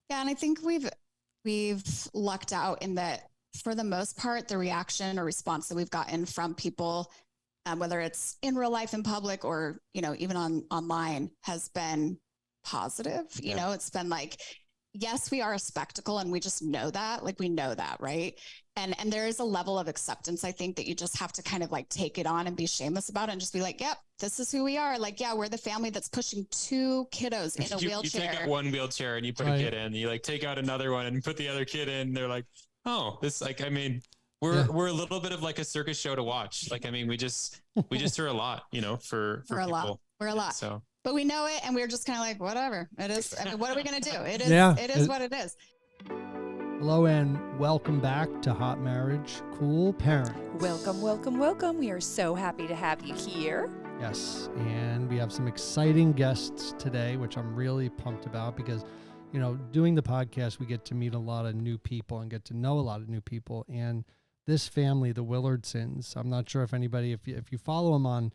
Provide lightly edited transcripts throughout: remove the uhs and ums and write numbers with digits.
Yeah. And I think we've lucked out in that for the most part, the reaction or response that we've gotten from people, whether it's in real life in public or, even online has been positive. It's been like, yes, we are a spectacle and we just know that, like, we know that. Right. And there is a level of acceptance, I think, that you just have to kind of like take it on and be shameless about it and just be like, yep, this is who we are. Like, yeah, we're the family that's pushing 2 kiddos in a wheelchair. You take out one wheelchair and you put a kid in, you like take out another one and put the other kid in. They're like, oh, this, like, I mean, we're a little bit of like a circus show to watch. Like, I mean, we just are a lot, for people. We're a lot. So, but we know it, and we're just kind of like, whatever it is. I mean, what are we going to do? It is what it is. Hello and welcome back to Hot Marriage, Cool Parents. Welcome, welcome, welcome. We are so happy to have you here. Yes, and we have some exciting guests today, which I'm really pumped about because, doing the podcast, we get to meet a lot of new people and get to know a lot of new people. And this family, the Willardsons, I'm not sure if anybody, if you follow them on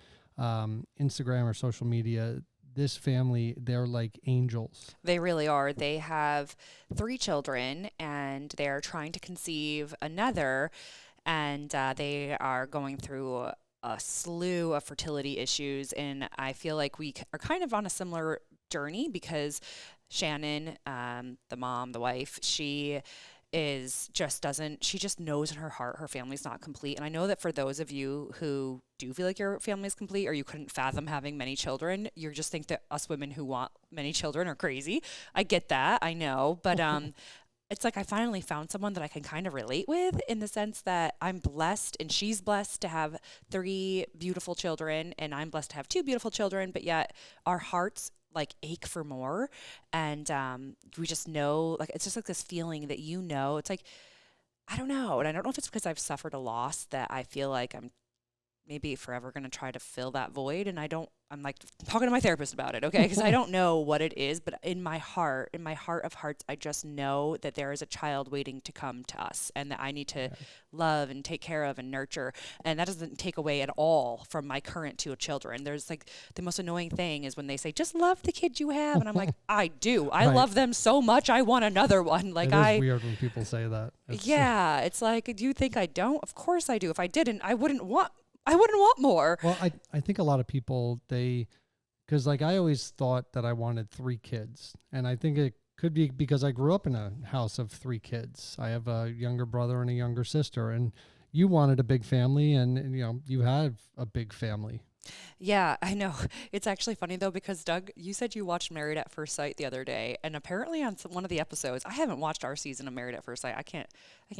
Instagram or social media, this family, they're like angels. They really are. They have 3 children and they're trying to conceive another, and they are going through a slew of fertility issues. And I feel like we are kind of on a similar journey because Shannon, the mom, the wife, she just knows in her heart her family's not complete. And I know that for those of you who do feel like your family is complete or you couldn't fathom having many children, you just think that us women who want many children are crazy. I get that, I know, but it's like I finally found someone that I can kind of relate with, in the sense that I'm blessed and she's blessed to have 3 beautiful children and I'm blessed to have 2 beautiful children, but yet our hearts like ache for more. And we just know, like, it's just like this feeling that, it's like, I don't know. And I don't know if it's because I've suffered a loss that I feel like I'm maybe forever going to try to fill that void. And I'm like talking to my therapist about it. Okay. Because I don't know what it is, but in my heart of hearts, I just know that there is a child waiting to come to us and that I need to love and take care of and nurture. And that doesn't take away at all from my current 2 children. There's like the most annoying thing is when they say, just love the kid you have. And I'm like, I do. I love them so much. I want another one. Like, it is weird when people say that. It's like, do you think I don't? Of course I do. If I didn't, I wouldn't want more. Well, I think a lot of people, because like I always thought that I wanted 3 kids. And I think it could be because I grew up in a house of 3 kids. I have a younger brother and a younger sister. And you wanted a big family and you have a big family. Yeah, I know. It's actually funny though, because Doug, you said you watched Married at First Sight the other day, and apparently on one of the episodes, I haven't watched our season of Married at First Sight. I can't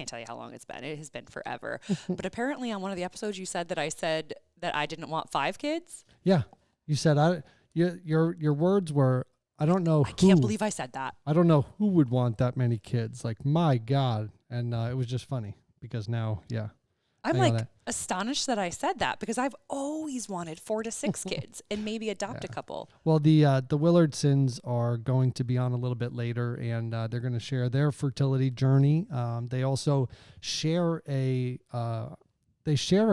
tell you how long it's been. It has been forever. But apparently on one of the episodes, you said that I said that I didn't want 5 kids. Yeah, you said your words were, I don't know. I can't believe I said that. I don't know who would want that many kids. Like, my God. And it was just funny because now, yeah. I'm like astonished that I said that because I've always wanted 4 to 6 kids and maybe adopt a couple. Well, the Willardsons are going to be on a little bit later, and they're going to share their fertility journey. They also share a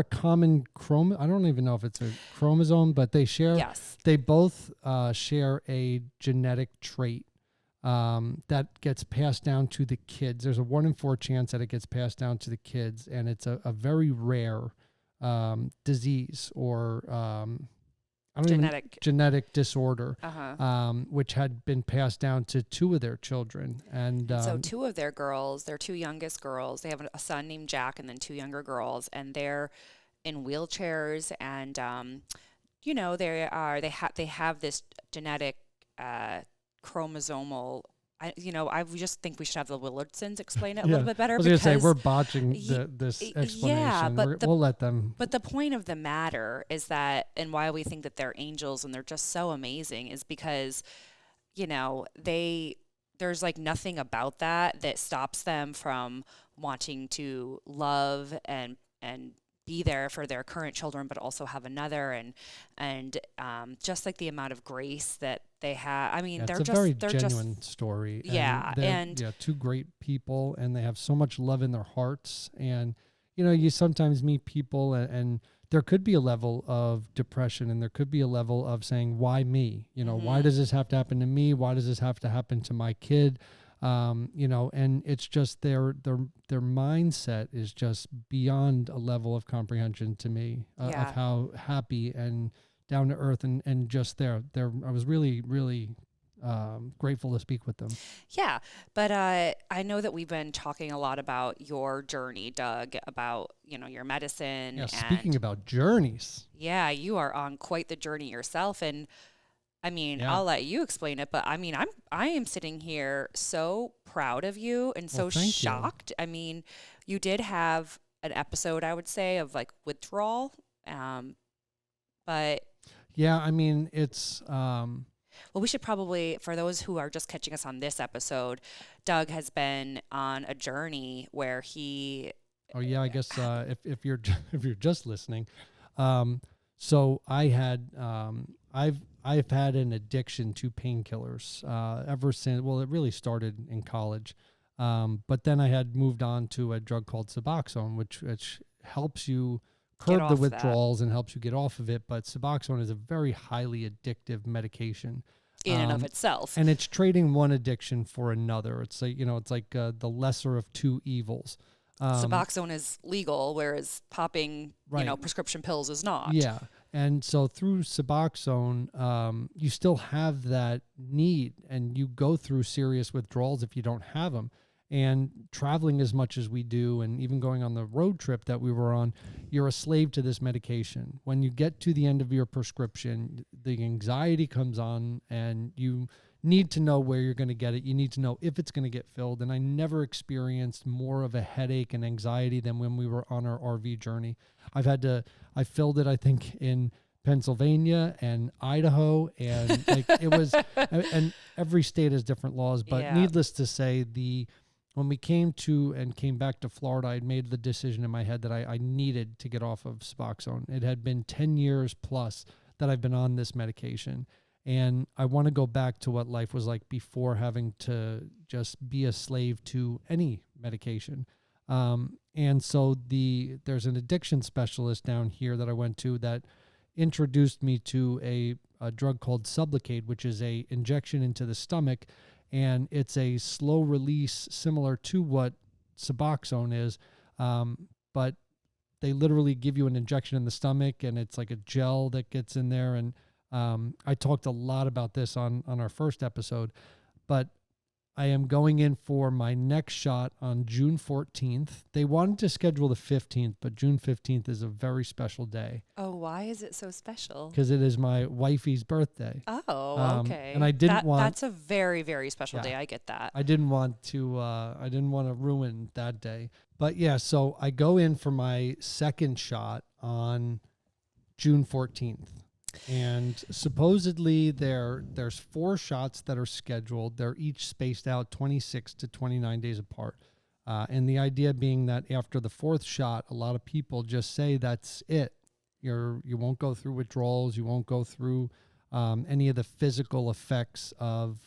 common chromosome. I don't even know if it's a chromosome, but they share. Yes. They both share a genetic trait that gets passed down to the kids. There's a 1 in 4 chance that it gets passed down to the kids, and it's a very rare disease or genetic disorder, which had been passed down to 2 of their children. And so 2 of their girls, their 2 youngest girls, they have a son named Jack and then 2 younger girls, and they're in wheelchairs, and they have this genetic chromosomal. I just think we should have the Willardsons explain it a little bit better. I was going to say, we're botching this explanation. Yeah, but we'll let them. But the point of the matter is that, and why we think that they're angels and they're just so amazing, is because, there's like nothing about that stops them from wanting to love and be there for their current children, but also have another, and just like the amount of grace that they have. I mean, it's a very genuine story. Yeah, and 2 great people, and they have so much love in their hearts. And you sometimes meet people, and there could be a level of depression, and there could be a level of saying, "Why me? Why does this have to happen to me? Why does this have to happen to my kid?" And it's just their mindset is just beyond a level of comprehension to me of how happy and down to earth and just there. I was really, really grateful to speak with them. Yeah, but I know that we've been talking a lot about your journey, Doug, about your medicine. Yeah, speaking about journeys. Yeah, you are on quite the journey yourself, and I'll let you explain it, but I am sitting here so proud of you and so shocked. You. You did have an episode, I would say, of like withdrawal, but yeah, it's. Well, we should probably, for those who are just catching us on this episode, Doug has been on a journey where he. Oh yeah, I guess if you're just listening, so I had I've had an addiction to painkillers ever since. Well, it really started in college, but then I had moved on to a drug called Suboxone, which helps you curb the withdrawals and helps you get off of it. But Suboxone is a very highly addictive medication in and of itself, and it's trading one addiction for another. It's like the lesser of two evils. Suboxone is legal, whereas popping prescription pills is not. Yeah. And so through Suboxone, you still have that need, and you go through serious withdrawals if you don't have them. And traveling as much as we do, and even going on the road trip that we were on, you're a slave to this medication. When you get to the end of your prescription, the anxiety comes on, and you need to know where you're going to get it. You need to know if it's going to get filled. And I never experienced more of a headache and anxiety than when we were on our RV journey. I filled it, I think, in Pennsylvania and Idaho, and it was, and every state has different laws, but needless to say, when we came back to Florida, I made the decision in my head that I needed to get off of Suboxone. It had been 10 years plus that I've been on this medication. And I want to go back to what life was like before having to just be a slave to any medication. And so there's an addiction specialist down here that I went to that introduced me to a drug called Sublocade, which is a injection into the stomach. And it's a slow release similar to what Suboxone is. But they literally give you an injection in the stomach, and it's like a gel that gets in there. And I talked a lot about this on our first episode, but I am going in for my next shot on June 14th. They wanted to schedule the 15th, but June 15th is a very special day. Oh, why is it so special? Because it is my wifey's birthday. Oh, okay. And I didn't want... That's a very, very special day. I get that. I didn't want to ruin that day. But yeah, so I go in for my second shot on June 14th. And supposedly there's 4 shots that are scheduled. They're each spaced out 26 to 29 days apart. And the idea being that after the 4th shot, a lot of people just say that's it. You won't go through withdrawals. You won't go through any of the physical effects of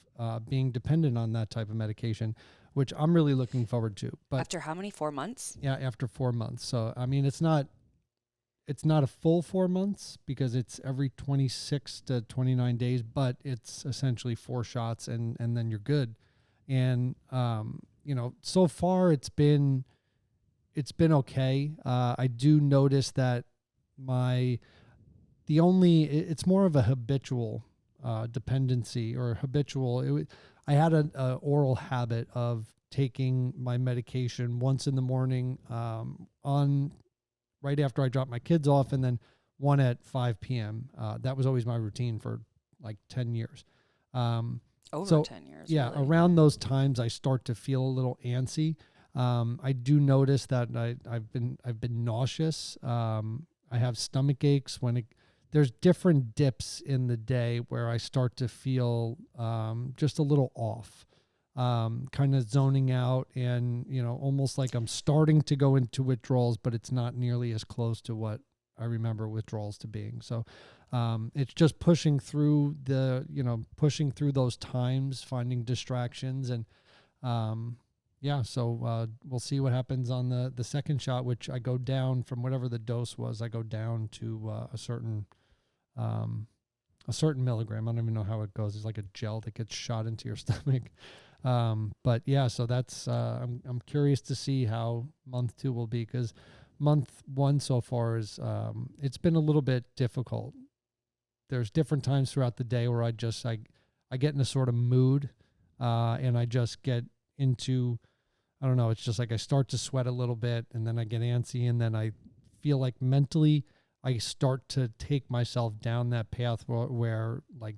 being dependent on that type of medication, which I'm really looking forward to. But after how many? 4 months? Yeah, after 4 months. So, it's not a full 4 months because it's every 26 to 29 days, but it's essentially 4 shots and then you're good. And, so far it's been okay. I do notice that it's more of a habitual dependency or habitual. I had an oral habit of taking my medication once in the morning right after I dropped my kids off, and then one at 5 p.m. That was always my routine for like 10 years. Over 10 years. Yeah, really. Around those times I start to feel a little antsy. I do notice that I've been nauseous. I have stomach aches there's different dips in the day where I start to feel just a little off. Kind of zoning out and, almost like I'm starting to go into withdrawals, but it's not nearly as close to what I remember withdrawals to being. So it's just pushing through those times, finding distractions. And so we'll see what happens on the second shot, which I go down from whatever the dose was. I go down to a certain milligram. I don't even know how it goes. It's like a gel that gets shot into your stomach. But yeah, so that's, I'm curious to see how month 2 will be, because month 1 so far is, it's been a little bit difficult. There's different times throughout the day where I get in a sort of mood, and I just get into, I don't know, it's just like I start to sweat a little bit, and then I get antsy, and then I feel like mentally I start to take myself down that path where like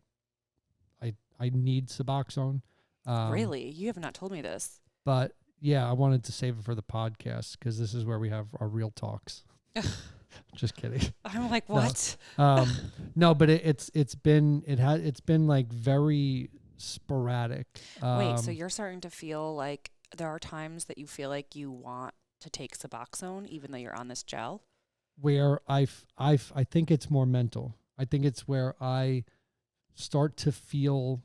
I need Suboxone. Really? You have not told me this. But yeah, I wanted to save it for the podcast, because this is where we have our real talks. Just kidding. I'm like, what? No, but it's been like very sporadic. Wait, so you're starting to feel like there are times that you feel like you want to take Suboxone even though you're on this gel? Where I think it's more mental. I think it's where I start to feel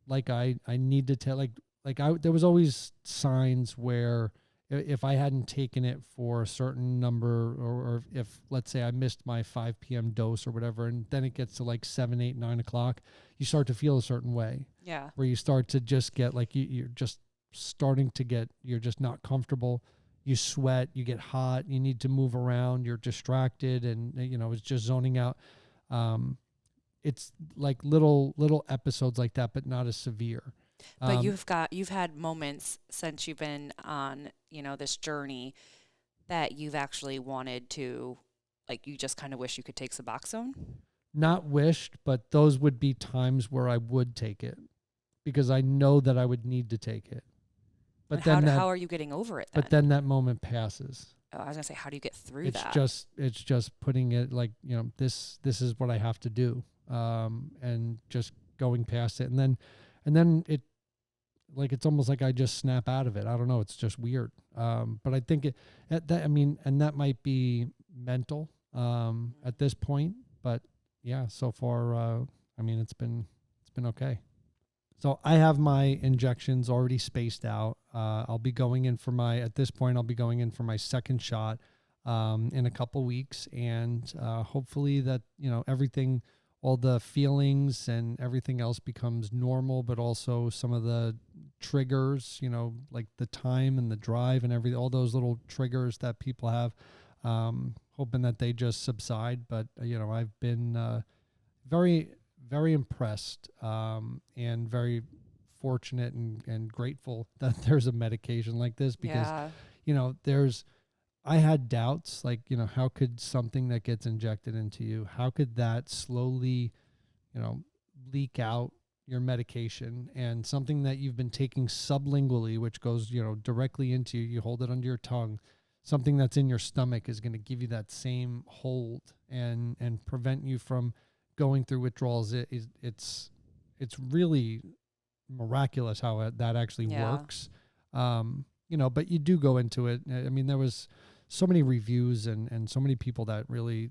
like I need to tell, there was always signs where if I hadn't taken it for a certain number, or if, let's say, I missed my 5 p.m. dose or whatever, and then it gets to like 7, 8, 9 o'clock, you start to feel a certain way. Yeah. Where you start to just get like, you're just starting to get, you're just not comfortable. You sweat, you get hot, you need to move around, you're distracted, and, it's just zoning out. It's like little episodes like that, but not as severe. But you've had moments since you've been on, this journey that you've actually wanted to, like, you just kind of wish you could take Suboxone? Not wished, but those would be times where I would take it, because I know that I would need to take it. But then how are you getting over it then? But then that moment passes. Oh, I was gonna say, how do you get through that? It's just putting it like, this is what I have to do. And just going past it. And then it, like, it's almost like I just snap out of it. I don't know. It's just weird. But I think that might be mental, at this point, but yeah, so far, it's been okay. So I have my injections already spaced out. I'll be going in for my second shot, in a couple weeks. And, hopefully that, everything, all the feelings and everything else becomes normal, but also some of the triggers, like the time and the drive and all those little triggers that people have, hoping that they just subside. But, I've been very, very impressed, and very fortunate and grateful that there's a medication like this, because, I had doubts, like, how could something that gets injected into you, how could that slowly, leak out your medication, and something that you've been taking sublingually, which goes, directly into you, you hold it under your tongue, something that's in your stomach is going to give you that same hold and prevent you from going through withdrawals. It's really miraculous how that actually works. But you do go into it. There was so many reviews and so many people that really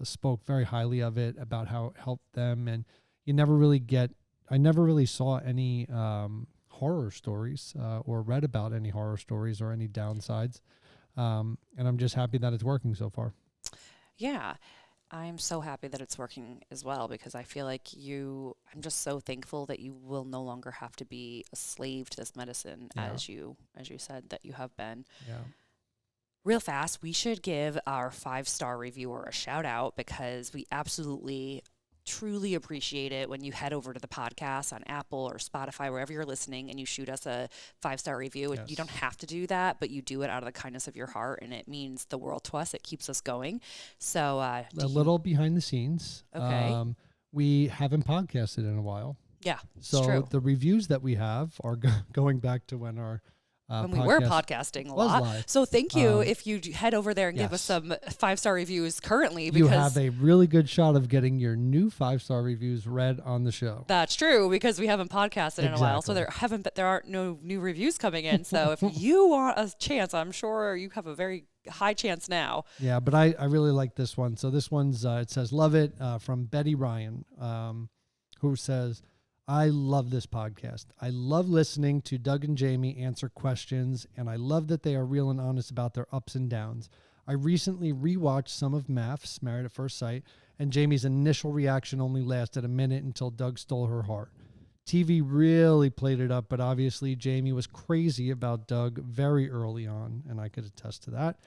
spoke very highly of it, about how it helped them. And I never really saw any horror stories, or read about any horror stories or any downsides. And I'm just happy that it's working so far. Yeah. I'm so happy that it's working as well, because I feel like I'm just so thankful that you will no longer have to be a slave to this medicine, as you said that you have been. Yeah. Real fast, we should give our 5-star reviewer a shout out, because we absolutely truly appreciate it when you head over to the podcast on Apple or Spotify, wherever you're listening, and you shoot us a 5-star review. Yes. You don't have to do that, but you do it out of the kindness of your heart, and it means the world to us. It keeps us going. So a little behind the scenes. Okay. We haven't podcasted in a while. Yeah, so true. The reviews that we have are going back to when our when we were podcasting a lot. Live. So thank you if you head over there and give us some 5-star reviews currently. Because you have a really good shot of getting your new 5-star reviews read on the show. That's true, because we haven't podcasted in a while. So there aren't no new reviews coming in. So if you want a chance, I'm sure you have a very high chance now. Yeah, but I really like this one. So this one's, it says, love it, from Betty Ryan, who says, I love this podcast. I love listening to Doug and Jamie answer questions, and I love that they are real and honest about their ups and downs. I recently rewatched some of MAF's Married at First Sight, and Jamie's initial reaction only lasted a minute until Doug stole her heart. TV really played it up, but obviously Jamie was crazy about Doug very early on, and I could attest to that.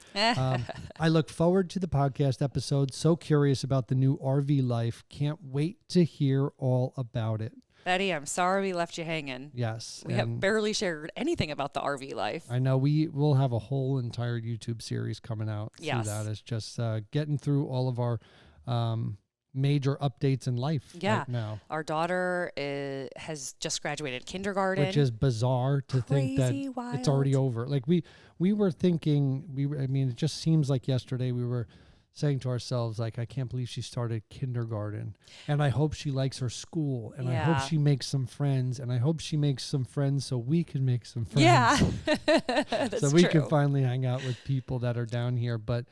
I look forward to the podcast episode. So curious about the new RV life. Can't wait to hear all about it. Betty, I'm sorry we left you hanging. Yes. We have barely shared anything about the RV life. I know we will have a whole entire YouTube series coming out through that. It's just getting through all of our major updates in life right now. Our daughter has just graduated kindergarten. Which is bizarre to think that it's already over. Like we were thinking, I mean, it just seems like yesterday we were saying to ourselves, like, I can't believe she started kindergarten, and I hope she likes her school, and I hope she makes some friends, and I hope she makes some friends so we can make some friends. Yeah, so we can finally hang out with people that are down here. But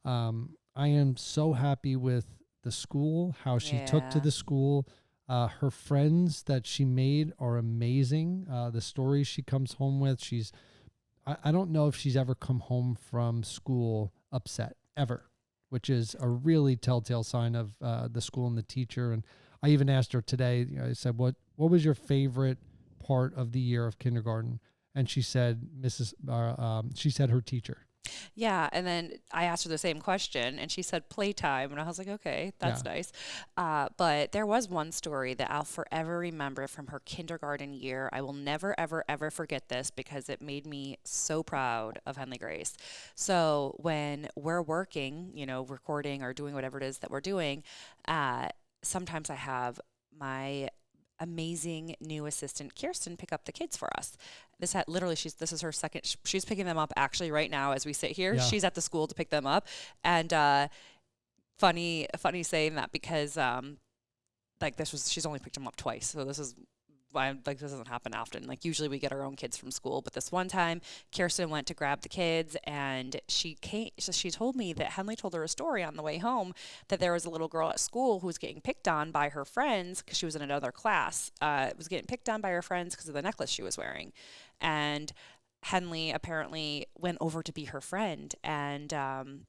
I am so happy with the school, how she took to the school. Her friends that she made are amazing. The stories she comes home with, I don't know if she's ever come home from school upset, ever, which is a really telltale sign of the school and the teacher. And I even asked her today, I said, what was your favorite part of the year of kindergarten? And she said, she said her teacher. Yeah, and then I asked her the same question, and she said playtime, and I was like, okay, that's nice. But there was one story that I'll forever remember from her kindergarten year. I will never, ever, ever forget this because it made me so proud of Henley Grace. So when we're working, recording or doing whatever it is that we're doing, sometimes I have my amazing new assistant Kirsten pick up the kids for us. This is her second. She's picking them up actually right now as we sit here. Yeah. She's at the school to pick them up, and funny saying that because she's only picked them up twice, so this is why this doesn't happen often. Like usually we get our own kids from school, but this one time Kirsten went to grab the kids, and she told me that Henley told her a story on the way home that there was a little girl at school who was getting picked on by her friends because she was in another class. Was getting picked on by her friends because of the necklace she was wearing, and Henley apparently went over to be her friend and asked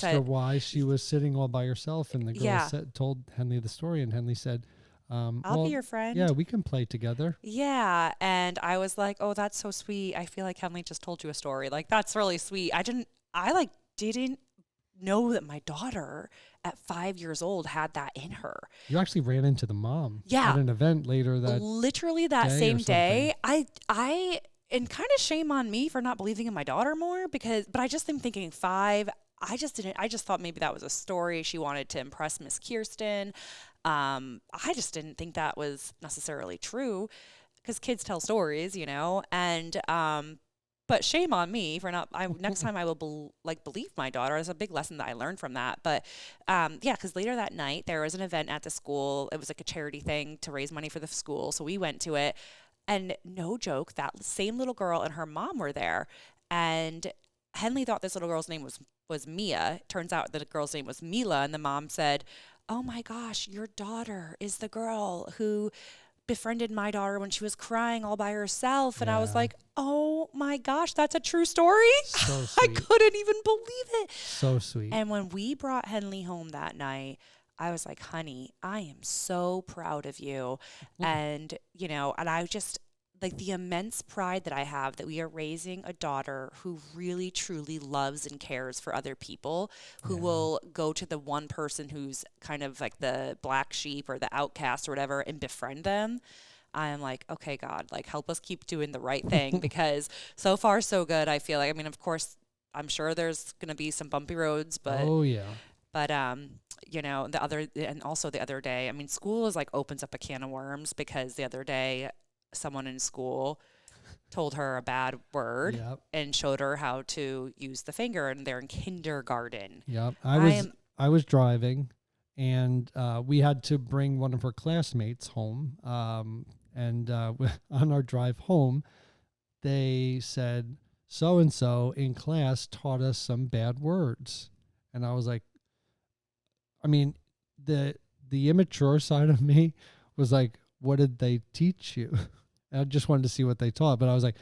her why she was sitting all by herself, and the girl told Henley the story, and Henley said, I'll be your friend. Yeah, we can play together. Yeah. And I was like, oh, that's so sweet. I feel like Henley just told you a story. Like, that's really sweet. I didn't know that my daughter at 5 years old had that in her. You actually ran into the mom at an event later that same day. And kind of shame on me for not believing in my daughter more but I just am thinking 5. I just thought maybe that was a story she wanted to impress Miss Kirsten. I just didn't think that was necessarily true because kids tell stories, and, but shame on me for not, next time I will believe my daughter. It's a big lesson that I learned from that. But, because later that night there was an event at the school. It was like a charity thing to raise money for the school. So we went to it, and no joke, that same little girl and her mom were there, and Henley thought this little girl's name was Mia. Turns out the girl's name was Mila, and the mom said, oh my gosh, your daughter is the girl who befriended my daughter when she was crying all by herself. And I was like, oh my gosh, that's a true story? So sweet. I couldn't even believe it. So sweet. And when we brought Henley home that night, I was like, honey, I am so proud of you. And, and I just, like the immense pride that I have that we are raising a daughter who really, truly loves and cares for other people, who will go to the one person who's kind of like the black sheep or the outcast or whatever and befriend them. I'm like, okay, God, like help us keep doing the right thing because so far so good. I feel like, I mean, of course, I'm sure there's going to be some bumpy roads, but the other day, I mean, school is like opens up a can of worms because the other day someone in school told her a bad word and showed her how to use the finger, and they're in kindergarten. Yep. I was driving, and we had to bring one of her classmates home. And on our drive home, they said, so-and-so in class taught us some bad words. And I was like, I mean, the immature side of me was like, what did they teach you? I just wanted to see what they taught. But I was like,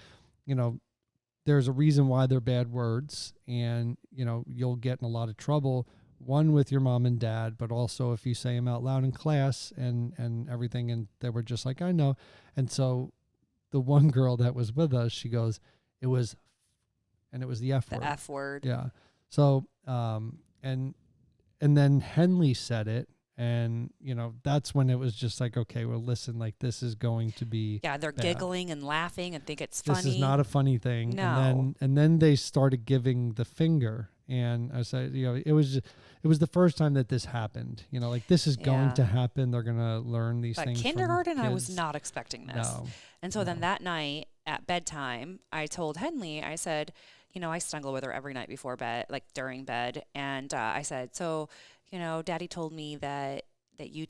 there's a reason why they're bad words, and, you'll get in a lot of trouble one with your mom and dad, but also if you say them out loud in class and everything. And they were just like, I know. And so the one girl that was with us, she goes, it was the F word. The F word. Yeah. So, and then Henley said it. And, that's when it was just like, okay, well, listen, like this is going to be. Yeah, they're bad. Giggling and laughing and think it's funny. This is not a funny thing. No. And then they started giving the finger. And I said, it was the first time that this happened. Like this is going to happen. They're going to learn these things. Kindergarten, from I was kids. not expecting this. No. And so then that night at bedtime, I told Henley, I said, I snuggle with her every night before bed, like during bed. And I said, so, Daddy told me that you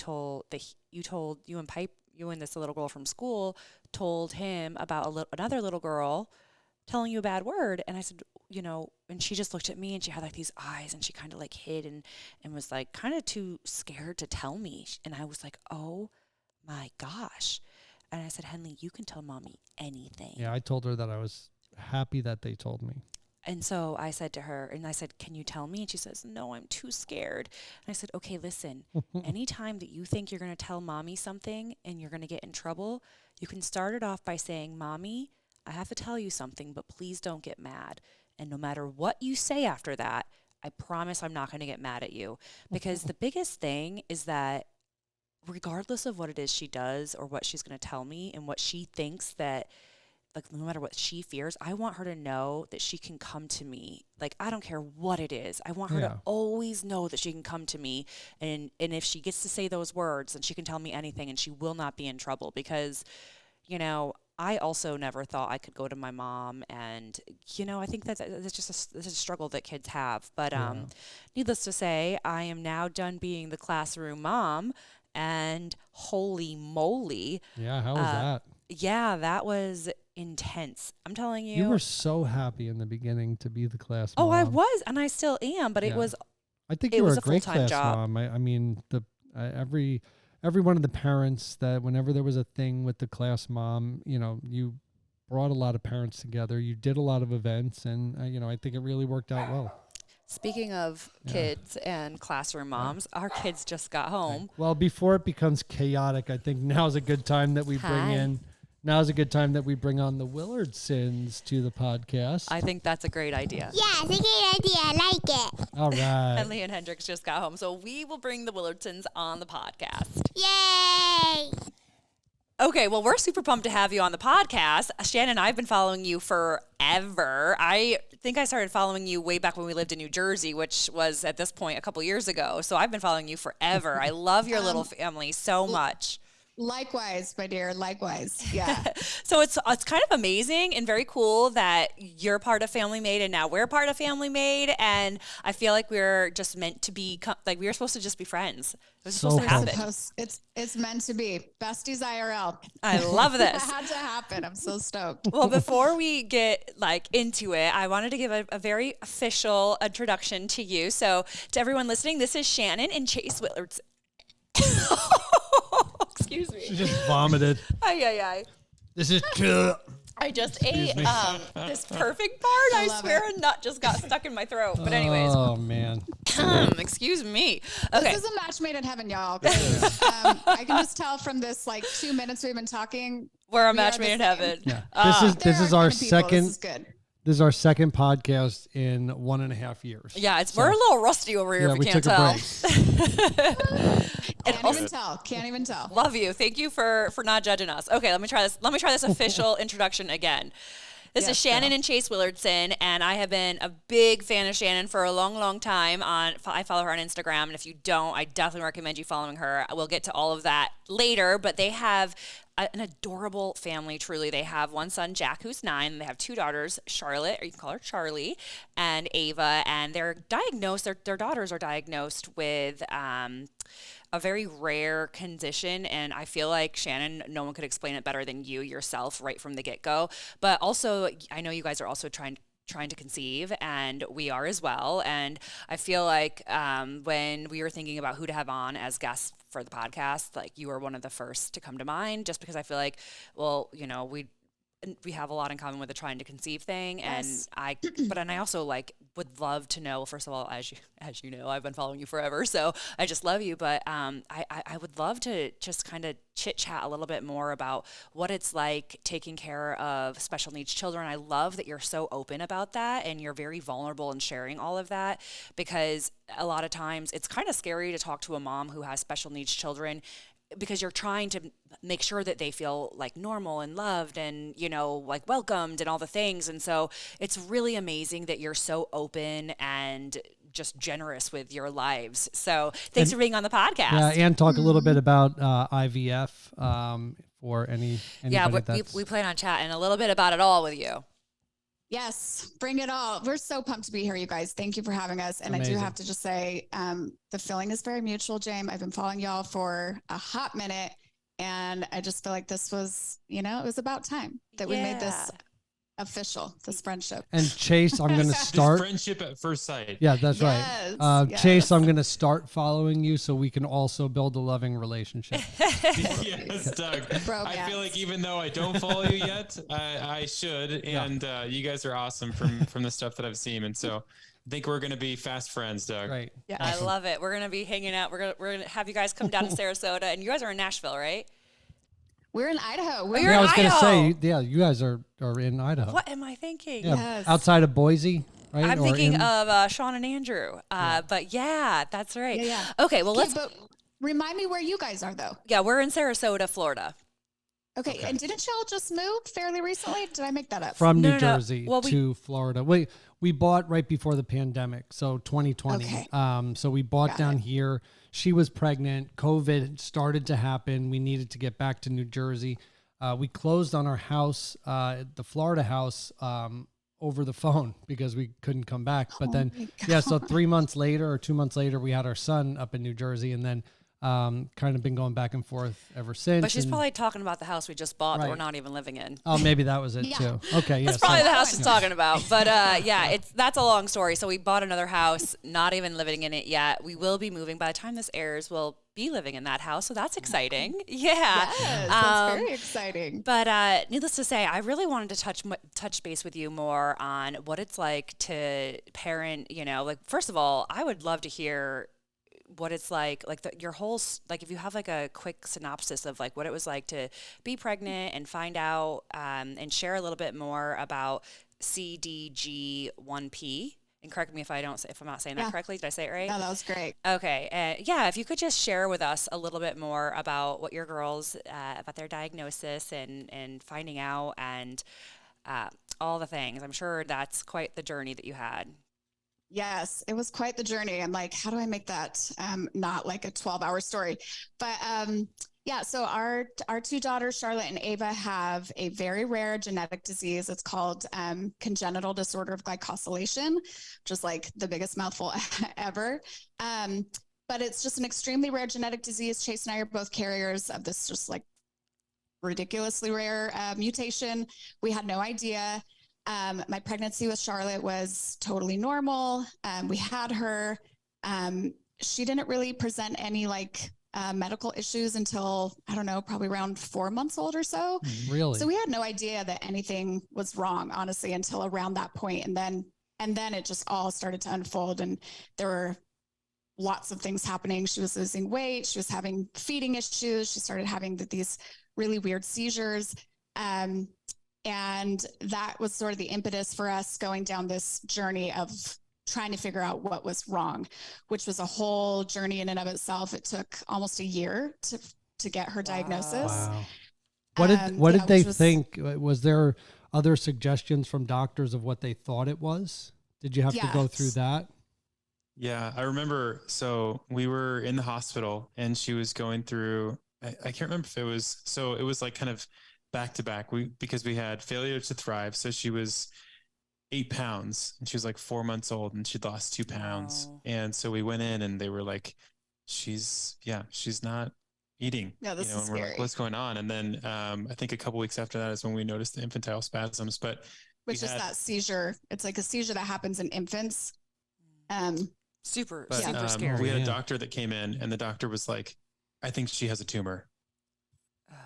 and this little girl from school told him about another little girl telling you a bad word. And I said, and she just looked at me and she had like these eyes and she kind of like hid and was like kind of too scared to tell me. And I was like, oh my gosh. And I said, Henley, you can tell mommy anything. Yeah, I told her that I was happy that they told me. And so I said to her, and I said, can you tell me? And she says, no, I'm too scared. And I said, okay, listen, anytime that you think you're going to tell mommy something and you're going to get in trouble, you can start it off by saying, Mommy, I have to tell you something, but please don't get mad. And no matter what you say after that, I promise I'm not going to get mad at you. Because the biggest thing is that regardless of what it is she does or what she's going to tell me and what she thinks that, like, no matter what she fears, I want her to know that she can come to me. Like, I don't care what it is. I want her to always know that she can come to me. And if she gets to say those words, then she can tell me anything and she will not be in trouble. Because, I also never thought I could go to my mom. And, I think that's just a struggle that kids have. But needless to say, I am now done being the classroom mom. And holy moly. Yeah, how was that? Yeah, that was intense. I'm telling you. You were so happy in the beginning to be the class mom. Oh, I was, and I still am, but it was. I think you were a great full-time class job. mom. I mean, every one of the parents that whenever there was a thing with the class mom, you brought a lot of parents together. You did a lot of events, and I think it really worked out well. Speaking of kids and classroom moms, our kids just got home. Well, before it becomes chaotic, I think now's a good time that we Now's a good time that we bring on the Willardsons to the podcast. I think that's a great idea. Yeah, it's a great idea. I like it. All right. Henley and Hendrix just got home, so we will bring the Willardsons on the podcast. Yay! Okay, well, we're super pumped to have you on the podcast. Shannon, I've been following you forever. I think I started following you way back when we lived in New Jersey, which was at this point a couple years ago. So I've been following you forever. I love your little family so much. Likewise, my dear. Likewise. Yeah. So it's kind of amazing and very cool that you're part of Family Made and now we're part of Family Made. And I feel like we're just meant to be, like we were supposed to just be friends. It was supposed to happen. It's meant to be. Besties IRL. I love this. It had to happen. I'm so stoked. Well, before we get into it, I wanted to give a very official introduction to you. So to everyone listening, this is Shannon and Chase Willardson. Excuse me. She just vomited. Ay. This is I just ate this perfect part. I swear a nut just got stuck in my throat. But anyways. Oh, man. Excuse me. Okay. This is a match made in heaven, y'all. I can just tell from this 2 minutes we've been talking. We're a match made in heaven. Yeah. This is our second. This is good. This is our second podcast in 1.5 years. Yeah, we're a little rusty over here if you can't tell. Can't even tell. Love you. Thank you for not judging us. Okay, let me try this official introduction again. This is Shannon and Chase Willardson, and I have been a big fan of Shannon for a long, long time. I follow her on Instagram, and if you don't, I definitely recommend you following her. We'll get to all of that later, but they have an adorable family, truly. They have one son, Jack, who's 9. They have 2 daughters, Charlotte, or you can call her Charlie, and Ava, and their daughters are diagnosed with a very rare condition, and I feel like, Shannon, no one could explain it better than you yourself right from the get-go. But also, I know you guys are also trying to conceive, and we are as well. And I feel like when we were thinking about who to have on as guests for the podcast, you were one of the first to come to mind, just because I feel like, well, we have a lot in common with the trying to conceive thing. Yes. And I also like would love to know, first of all, as you know, I've been following you forever, so I just love you. But I would love to just kind of chit chat a little bit more about what it's like taking care of special needs children. I love that you're so open about that and you're very vulnerable in sharing all of that, because a lot of times it's kind of scary to talk to a mom who has special needs children, because you're trying to make sure that they feel like normal and loved and, you know, like welcomed and all the things. And so it's really amazing that you're so open and just generous with your lives. So thanks for being on the podcast. Yeah, and talk a little bit about IVF for anybody we plan on chatting a little bit about it all with you. Yes, bring it all. We're so pumped to be here, you guys. Thank you for having us. And Amazing. I do have to just say, the feeling is very mutual, James. I've been following y'all for a hot minute, and I just feel like this was, it was about time that we made this official, this friendship. And Chase, I'm going to start. Friendship at first sight. Yeah, that's Yes, right. yes. Chase, I'm going to start following you so we can also build a loving relationship. Yes, Doug. Bro, I yes. feel like even though I don't follow you yet, I should. And you guys are awesome from the stuff that I've seen. And so I think we're going to be fast friends, Doug. Right. Yeah. I love it. We're going to be hanging out. We're going to have you guys come down to Sarasota, and you guys are in Nashville, right? We're in Idaho. You're Yeah, I in was going to Idaho. say, you guys are in Idaho. What am I thinking? Yeah, Yes. outside of Boise, right? I'm Or thinking in- of Sean and Andrew. But yeah, that's right. Yeah. Okay, well, But remind me where you guys are, though. we're in Sarasota, Florida. Okay. And didn't y'all just move fairly recently? Did I make that up? from No, New no, no. Jersey Well, to Florida. We bought right before the pandemic, so 2020. Okay. So we bought Got down it. here. She was pregnant. COVID started to happen. We needed to get back to New Jersey. We closed on our house, the Florida house, over the phone because we couldn't come back. But then, so 3 months later or 2 months later, we had our son up in New Jersey, and then kind of been going back and forth ever since. But she's and- probably talking about the house we just bought that we're Right. not even living in. Oh, maybe that was it Yeah. too. Okay, That's yes. probably the house she's talking about. But that's a long story. So we bought another house, not even living in it yet. We will be moving. By the time this airs, we'll be living in that house. So that's exciting. Yeah. Yes, that's very exciting. But needless to say, I really wanted to touch base with you more on what it's like to parent, first of all, I would love to hear what it's like your whole, if you have like a quick synopsis of like what it was like to be pregnant and find out and share a little bit more about CDG1P. And correct me if I'm not saying that correctly. Did I say it right? No, that was great. Okay. If you could just share with us a little bit more about what your girls, about their diagnosis and finding out and all the things. I'm sure that's quite the journey that you had. Yes, it was quite the journey. I'm like, how do I make that not like a 12-hour story? But so our two daughters, Charlotte and Ava, have a very rare genetic disease. It's called congenital disorder of glycosylation, which is like the biggest mouthful ever. But it's just an extremely rare genetic disease. Chase and I are both carriers of this just like ridiculously rare mutation. We had no idea. My pregnancy with Charlotte was totally normal. We had her. She didn't really present any medical issues until, I don't know, probably around 4 months old or so. Really? So we had no idea that anything was wrong, honestly, until around that point. And then it just all started to unfold, and there were lots of things happening. She was losing weight. She was having feeding issues. She started having these really weird seizures. And that was sort of the impetus for us going down this journey of trying to figure out what was wrong, which was a whole journey in and of itself. It took almost a year to get her diagnosis. Wow. What did they think? Was there other suggestions from doctors of what they thought it was? Did you have to go through that? Yeah, I remember. So we were in the hospital and she was going through, I can't remember if it was like kind of back to back. Because we had failure to thrive. So she was 8 pounds and she was like 4 months old and she'd lost 2 pounds. Wow. And so we went in and they were like, she's not eating. Yeah, this is and we're scary. like, what's going on? And then I think a couple weeks after that is when we noticed the infantile spasms, Which is that seizure. It's like a seizure that happens in infants. Super But, scary. we had Yeah. a doctor that came in and the doctor was like, I think she has a tumor.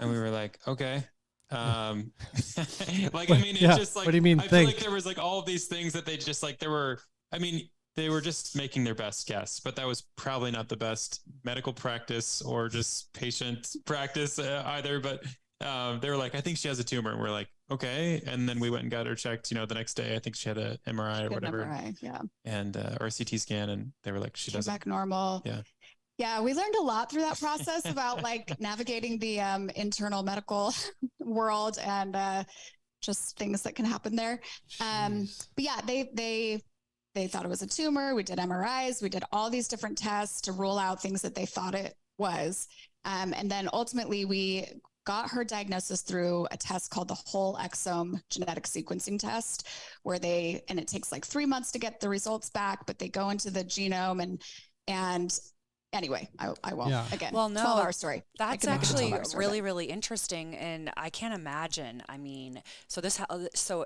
And we were like, okay. like, I mean, it's Yeah. just like, What do you mean I feel think? like there was like all of these things that they just like, they were just making their best guess, but that was probably not the best medical practice or just patient practice either. But they were like, I think she has a tumor. And we're like, okay. And then we went and got her checked, the next day. I think she had a MRI or whatever. MRI, yeah. And or a CT scan. And they were like, she Came doesn't. back normal. Yeah. Yeah, we learned a lot through that process about like navigating the internal medical world and just things that can happen there. But yeah, they thought it was a tumor. We did MRIs. We did all these different tests to rule out things that they thought it was. And then ultimately we got her diagnosis through a test called the whole exome genetic sequencing test, where and it takes like 3 months to get the results back, but they go into the genome and anyway, I won't. Yeah. Again, Well, no, 12-hour story. That's I could make it a actually 12-hour story, really, but- really interesting. And I can't imagine. I mean, so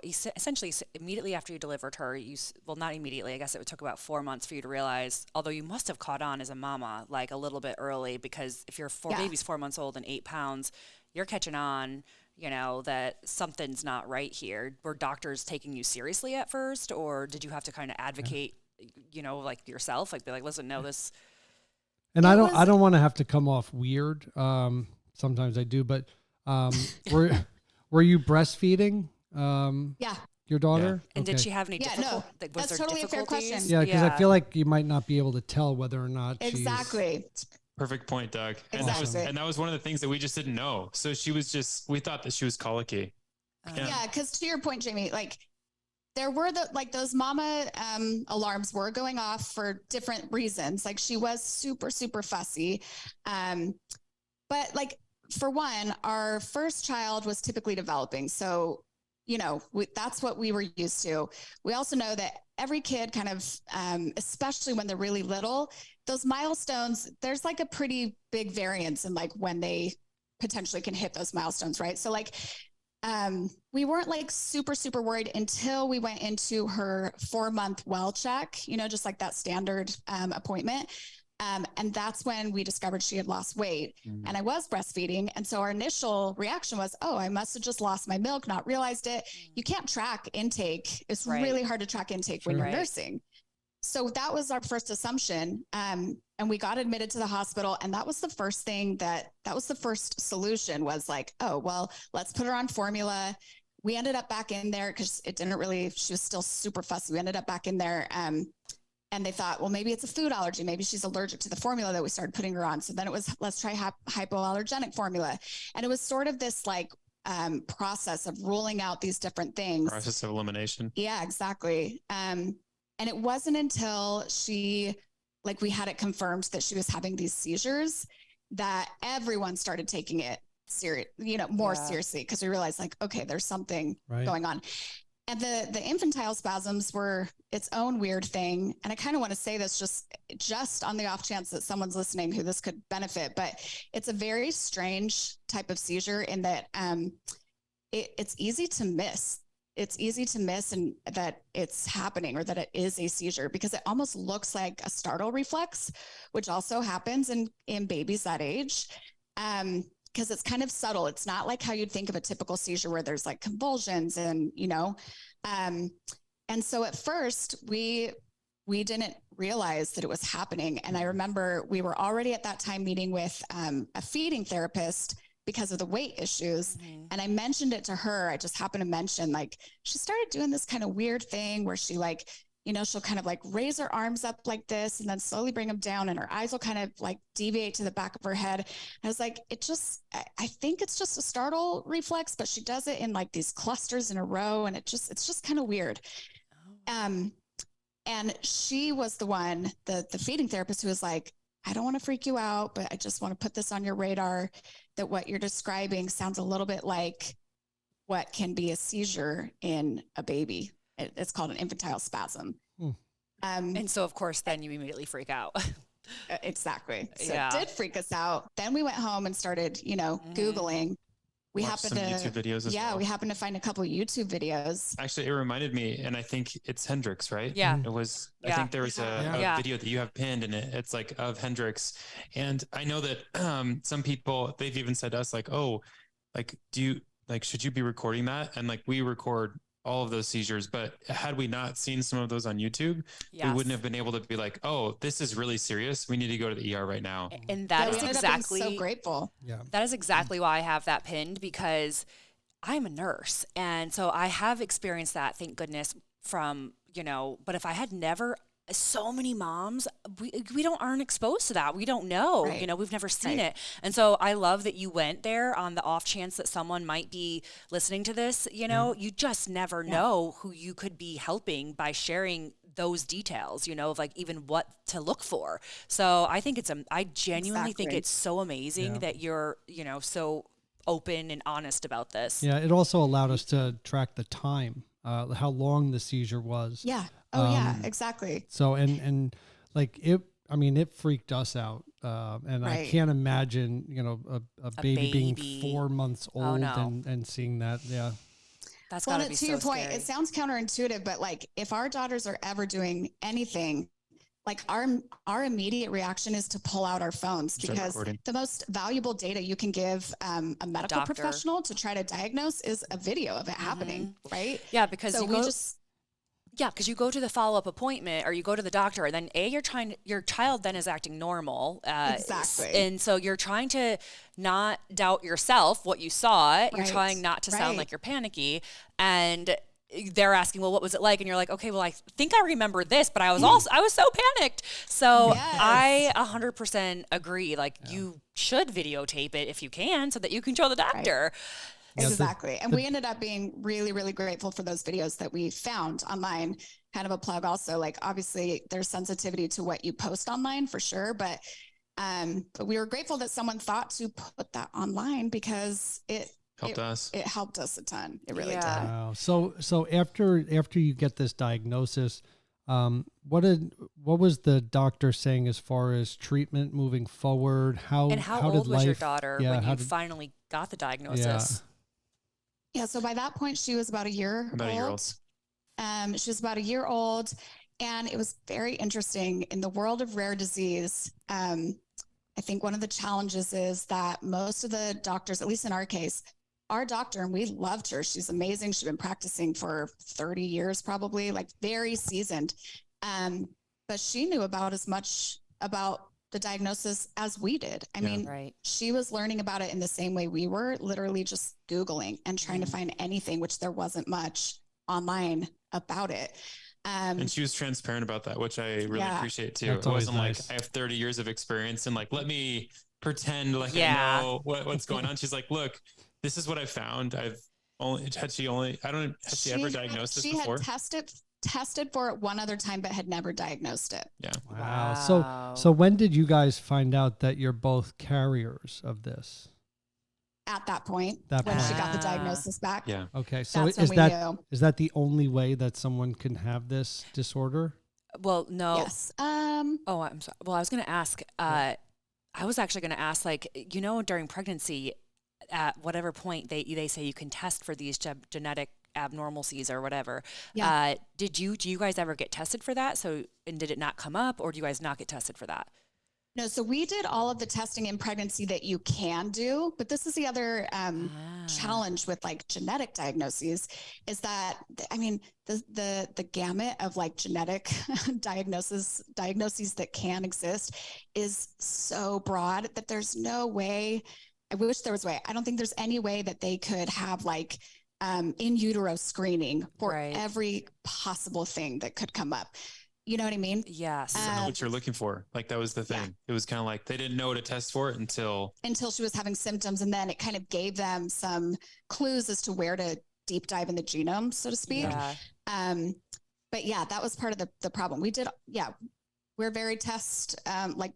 essentially immediately after you delivered her, well, not immediately, I guess it took about 4 months for you to realize, although you must have caught on as a mama, like a little bit early, because if your baby's 4 months old and 8 pounds, you're catching on, that something's not right here. Were doctors taking you seriously at first, or did you have to kind of advocate, like yourself, like be like, listen, no, this. And I don't want to have to come off weird. Sometimes I do, but were you breastfeeding? Yeah. Your daughter? And Okay. did she have any Yeah, difficulties? no, Was that's there totally a fair difficulties? question. Yeah, because I feel like you might not be able to tell whether or not Exactly. Perfect point, Doug. And Exactly. that was one of the things that we just didn't know. So we thought that she was colicky. Yeah, because to your point, Jamie, like there were those mama alarms were going off for different reasons. Like she was super, super fussy. But like for one, our first child was typically developing. So, that's what we were used to. We also know that every kid kind of, especially when they're really little, those milestones, there's like a pretty big variance in like when they potentially can hit those milestones, right? So like, we weren't like super, super worried until we went into her 4-month well check, just like that standard appointment. And that's when we discovered she had lost weight and I was breastfeeding. And so our initial reaction was, oh, I must have just lost my milk, not realized it. You can't track intake. It's really hard to track intake when you're nursing. So that was our first assumption. And we got admitted to the hospital. And that was the first thing that was the first solution was like, oh, well, let's put her on formula. We ended up back in there because she was still super fussy. We ended up back in there. And they thought, well, maybe it's a food allergy. Maybe she's allergic to the formula that we started putting her on. So then it was, let's try hypoallergenic formula. And it was sort of this like process of ruling out these different things. Process of elimination. Yeah, exactly. And it wasn't until we had it confirmed that she was having these seizures that everyone started taking it more seriously, because we realized like, okay, there's something going on. And the infantile spasms were its own weird thing. And I kind of want to say this just on the off chance that someone's listening who this could benefit, but it's a very strange type of seizure in that it's easy to miss. It's easy to miss and that it's happening or that it is a seizure because it almost looks like a startle reflex, which also happens in babies that age. Because it's kind of subtle. It's not like how you'd think of a typical seizure where there's like convulsions and, and so at first we didn't realize that it was happening. And I remember we were already at that time meeting with a feeding therapist because of the weight issues. Mm-hmm. And I mentioned it to her. I just happened to mention like, she started doing this kind of weird thing where she like, she'll kind of like raise her arms up like this and then slowly bring them down and her eyes will kind of like deviate to the back of her head. I was like, I think it's just a startle reflex, but she does it in like these clusters in a row. And it's just kind of weird. And she was the one, the feeding therapist who was like, I don't want to freak you out, but I just want to put this on your radar that what you're describing sounds a little bit like what can be a seizure in a baby. It's called an infantile spasm. And so, of course, then you immediately freak out. Exactly. So it did freak us out. Then we went home and started, Googling. We happened to YouTube videos as well. We happened to find a couple of YouTube videos. Actually, it reminded me, and I think it's Hendrix, right? Yeah. It was. I think there was a video that you have pinned, and it's like of Hendrix. And I know that some people, they've even said to us like, oh, like like, should you be recording that? And like, we record all of those seizures, but had we not seen some of those on YouTube, we wouldn't have been able to be like, oh, this is really serious. We need to go to the ER right now. And that is exactly, so grateful. Yeah. That is exactly why I have that pinned, because I'm a nurse. And so I have experienced that, thank goodness, from, you know, but if I had never, so many moms, we aren't exposed to that. We don't know, you know, we've never seen it. And so I love that you went there on the off chance that someone might be listening to this, you know, you just never know who you could be helping by sharing those details, you know, of like even what to look for. So I think I genuinely think it's so amazing that you're, you know, so open and honest about this. Yeah. It also allowed us to track the time, how long the seizure was. Yeah. Oh yeah, exactly. So, and like it freaked us out. And I can't imagine, you know, a baby being 4 months old and seeing that. Yeah. That's gotta be to so your point, scary. it sounds counterintuitive, but like if our daughters are ever doing anything, like our immediate reaction is to pull out our phones, because the most valuable data you can give a medical professional to try to diagnose is a video of it happening, right? Yeah, because because you go to the follow-up appointment or you go to the doctor, and then your child then is acting normal. Exactly. And so you're trying to not doubt yourself, what you saw. You're trying not to sound like you're panicky. And they're asking, well, what was it like? And you're like, okay, well, I think I remember this, but I was so panicked. So I 100% agree. Like you should videotape it if you can, so that you can show the doctor. Exactly. And we ended up being really, really grateful for those videos that we found online. Kind of a plug also, like obviously there's sensitivity to what you post online for sure. But we were grateful that someone thought to put that online, because it helped us a ton. It really did. Wow. So after you get this diagnosis, what was the doctor saying as far as treatment moving forward? How old was your daughter when you finally got the diagnosis? Yeah, so by that point, she was about a year old. She was about a year old. And it was very interesting. In the world of rare disease, I think one of the challenges is that most of the doctors, at least in our case, our doctor, and we loved her. She's amazing. She's been practicing for 30 years, probably, like very seasoned. But she knew about as much about the diagnosis as we did. I mean, she was learning about it in the same way we were, literally just Googling and trying to find anything, which there wasn't much online about it. And she was transparent about that, which I really appreciate too. It wasn't like, I have 30 years of experience and like, let me pretend like I know what's going on. She's like, look, this is what I found. Has she ever diagnosed this before? She had tested for it one other time, but had never diagnosed it. Yeah. Wow. So when did you guys find out that you're both carriers of this? At that point, when she got the diagnosis back. Yeah. Okay. So is that the only way that someone can have this disorder? Well, no. Yes. Oh, I'm sorry. Well, I was going to ask, I was actually going to ask, like, you know, during pregnancy, at whatever point they say you can test for these genetic abnormalities or whatever. Yeah. Do you guys ever get tested for that? And did it not come up, or do you guys not get tested for that? No, so we did all of the testing in pregnancy that you can do, but this is the other challenge with like genetic diagnoses is that, I mean, the gamut of like genetic diagnoses that can exist is so broad that there's no way. I wish there was a way. I don't think there's any way that they could have like in utero screening for every possible thing that could come up. You know what I mean? Yes. You know what you're looking for. Like that was the thing. Yeah. It was kind of like they didn't know to test for it until she was having symptoms, and then it kind of gave them some clues as to where to deep dive in the genome, so to speak. Yeah. But yeah, that was part of the problem. We did. Yeah. We're very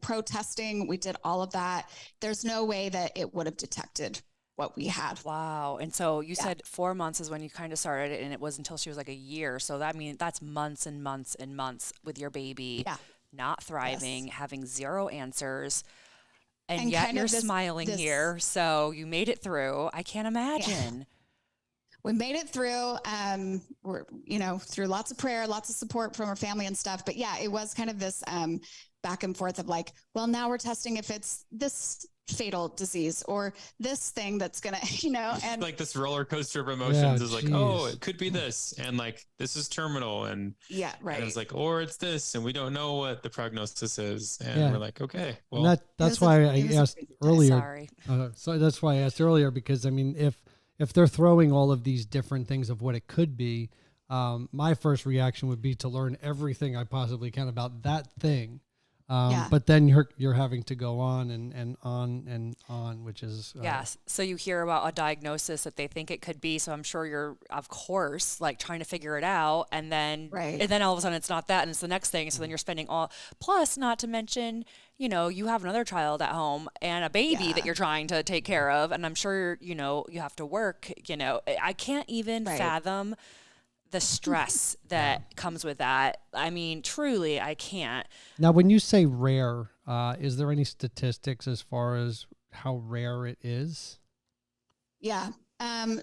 pro testing. We did all of that. There's no way that it would have detected what we had. Wow. And so you said 4 months is when you kind of started it, and it was until she was like a year. So that's months and months and months with your baby not thriving, having zero answers. And yet you're smiling here. So you made it through. I can't imagine. Yeah. We made it through, we're, through lots of prayer, lots of support from our family and stuff. But yeah, it was kind of this back and forth of like, well, now we're testing if it's this fatal disease, or this thing that's gonna, and like this roller coaster of emotions is like, oh, geez. it could be this, and like this is terminal, and right. and it's like, or it's this, and we don't know what the prognosis is, and Yeah. we're like, okay, And well, that's why I asked earlier. Sorry. So that's why I asked earlier, because I mean, if they're throwing all of these different things of what it could be, my first reaction would be to learn everything I possibly can about that thing. But then you're having to go on and on, which is yes. So you hear about a diagnosis that they think it could be. So I'm sure you're, of course, like trying to figure it out, and then all of a sudden it's not that, and it's the next thing. So then you're spending all. Plus, not to mention, you have another child at home and a baby that you're trying to take care of, and I'm sure you have to work. I can't even fathom the stress that comes with that. I mean, truly, I can't. Now, when you say rare, is there any statistics as far as how rare it is? Yeah.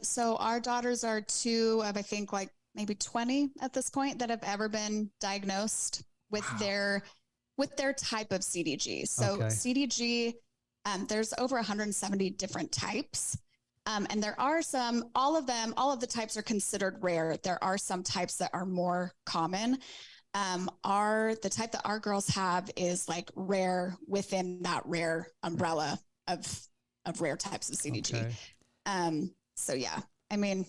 So our daughters are two of, I think, like maybe 20 at this point that have ever been diagnosed with their type of CDG. So CDG, there's over 170 different types. And there are some, all of the types are considered rare. There are some types that are more common. The type that our girls have is like rare within that rare umbrella of rare types of CDG. Okay. So yeah, I mean,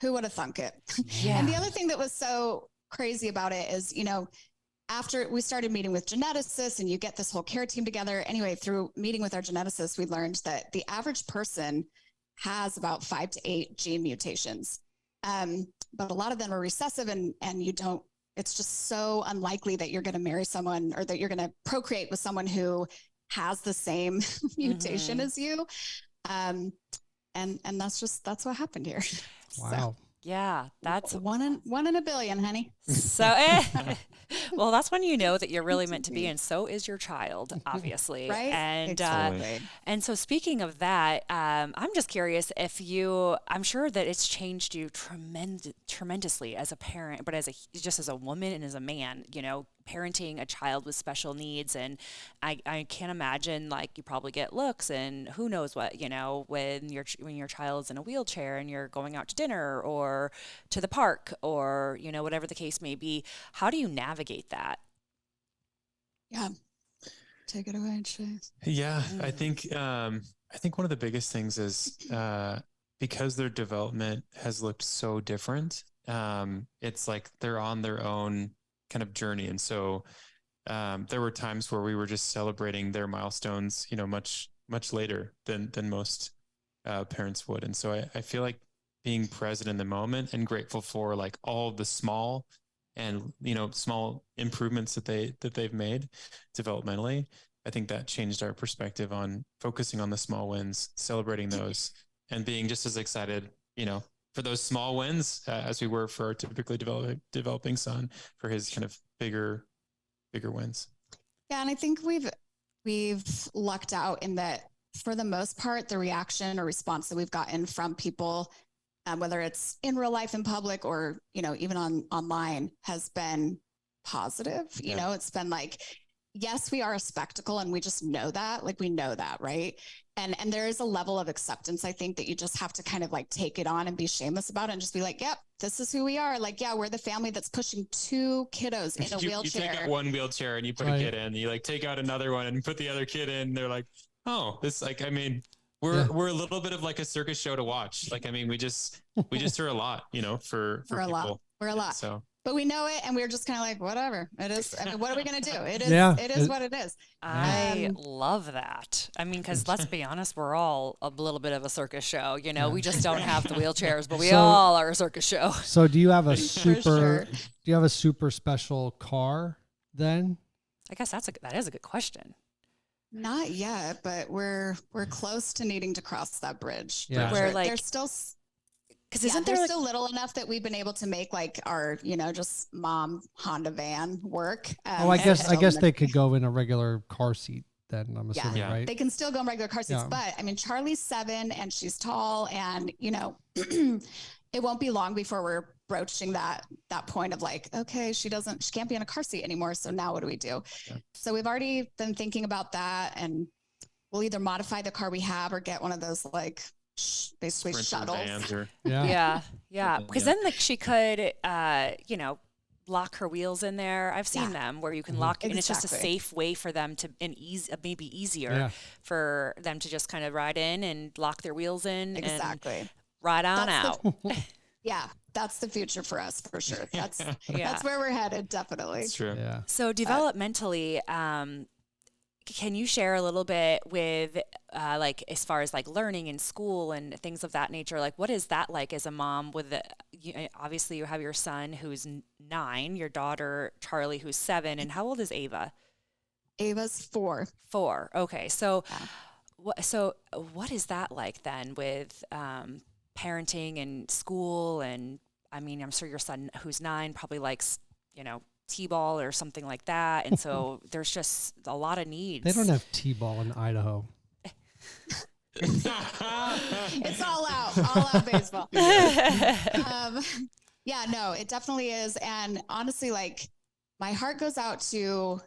who would have thunk it? Yeah. And the other thing that was so crazy about it is, after we started meeting with geneticists and you get this whole care team together, anyway, through meeting with our geneticists, we learned that the average person has about 5 to 8 gene mutations. But a lot of them are recessive, and it's just so unlikely that you're going to marry someone or that you're going to procreate with someone who has the same mutation as you. And that's what happened here. Wow. So, yeah, that's one in a billion, honey. So, well, that's when you know that you're really meant to be, and so is your child, obviously. Right? And Exactly. and so, speaking of that, I'm just curious if I'm sure that it's changed you tremendously as a parent, but just as a woman and as a man, parenting a child with special needs. And I can't imagine, like, you probably get looks and who knows what, when your child's in a wheelchair and you're going out to dinner or to the park or, whatever the case may be. How do you navigate that? Yeah. Take it away, Chase. Yeah, I think one of the biggest things is because their development has looked so different. It's like they're on their own kind of journey, and so there were times where we were just celebrating their milestones, much later than most parents would, and so I feel like being present in the moment and grateful for like all the small and small improvements that they've made developmentally. I think that changed our perspective on focusing on the small wins, celebrating those, and being just as excited, for those small wins as we were for our typically developing son for his kind of bigger wins. Yeah, and I think we've lucked out in that for the most part, the reaction or response that we've gotten from people, whether it's in real life in public or, even online, has been positive. Yeah. It's been like, yes, we are a spectacle and we just know that, like we know that. Right. And there is a level of acceptance, I think, that you just have to kind of like take it on and be shameless about it and just be like, yep, this is who we are. Like, yeah, we're the family that's pushing 2 kiddos in a wheelchair. You take out one wheelchair and you put a kid in, you like take out another one and put the other kid in. They're like, oh, this, like, I mean, we're a little bit of like a circus show to watch. Like, I mean, we just are a lot, for We're people. We're a lot. So, but we know it, and we're just kind of like, whatever it is. I mean, what are we going to do? It is. It is what it is. I love that. I mean, because let's be honest, we're all a little bit of a circus show. We just don't have the wheelchairs, but we all are a circus show. So, do you have a super? sure. Do you have a super special car then? I guess that is a good question. Not yet, but we're close to needing to cross that bridge. Yeah. Where like they're still. Because Yeah, isn't they're there still little enough that we've been able to make like our, just mom Honda van work. I guess still they could go in a regular car seat then, I'm assuming, Yeah. right? They can still go in regular car seats, Yeah. but I mean, Charlie's 7 and she's tall, and it won't be long before we're broaching that point of like, okay, she can't be in a car seat anymore. So now what do we do? Yeah. So we've already been thinking about that, and we'll either modify the car we have or get one of those like basically Sprinter vans shuttles. or Yeah. Because then like she could, lock her wheels in there. I've seen them where you can lock, and it's just a safe way for them to, and maybe easier for them to just kind of ride in and lock their wheels in and ride on out. That's the future for us for sure. That's where we're headed. Definitely. That's true. Yeah. So developmentally, can you share a little bit with, like, as far as like learning in school and things of that nature? Like, what is that like as a mom with obviously you have your son who's 9, your daughter, Charlie, who's 7. And how old is Ava? Ava's 4. 4. Okay. So, what is that like then with, parenting and school? And I mean, I'm sure your son who's 9 probably likes, T-ball or something like that. And so there's just a lot of needs. They don't have T-ball in Idaho. It's all out baseball. No, it definitely is. And honestly, like my heart goes out to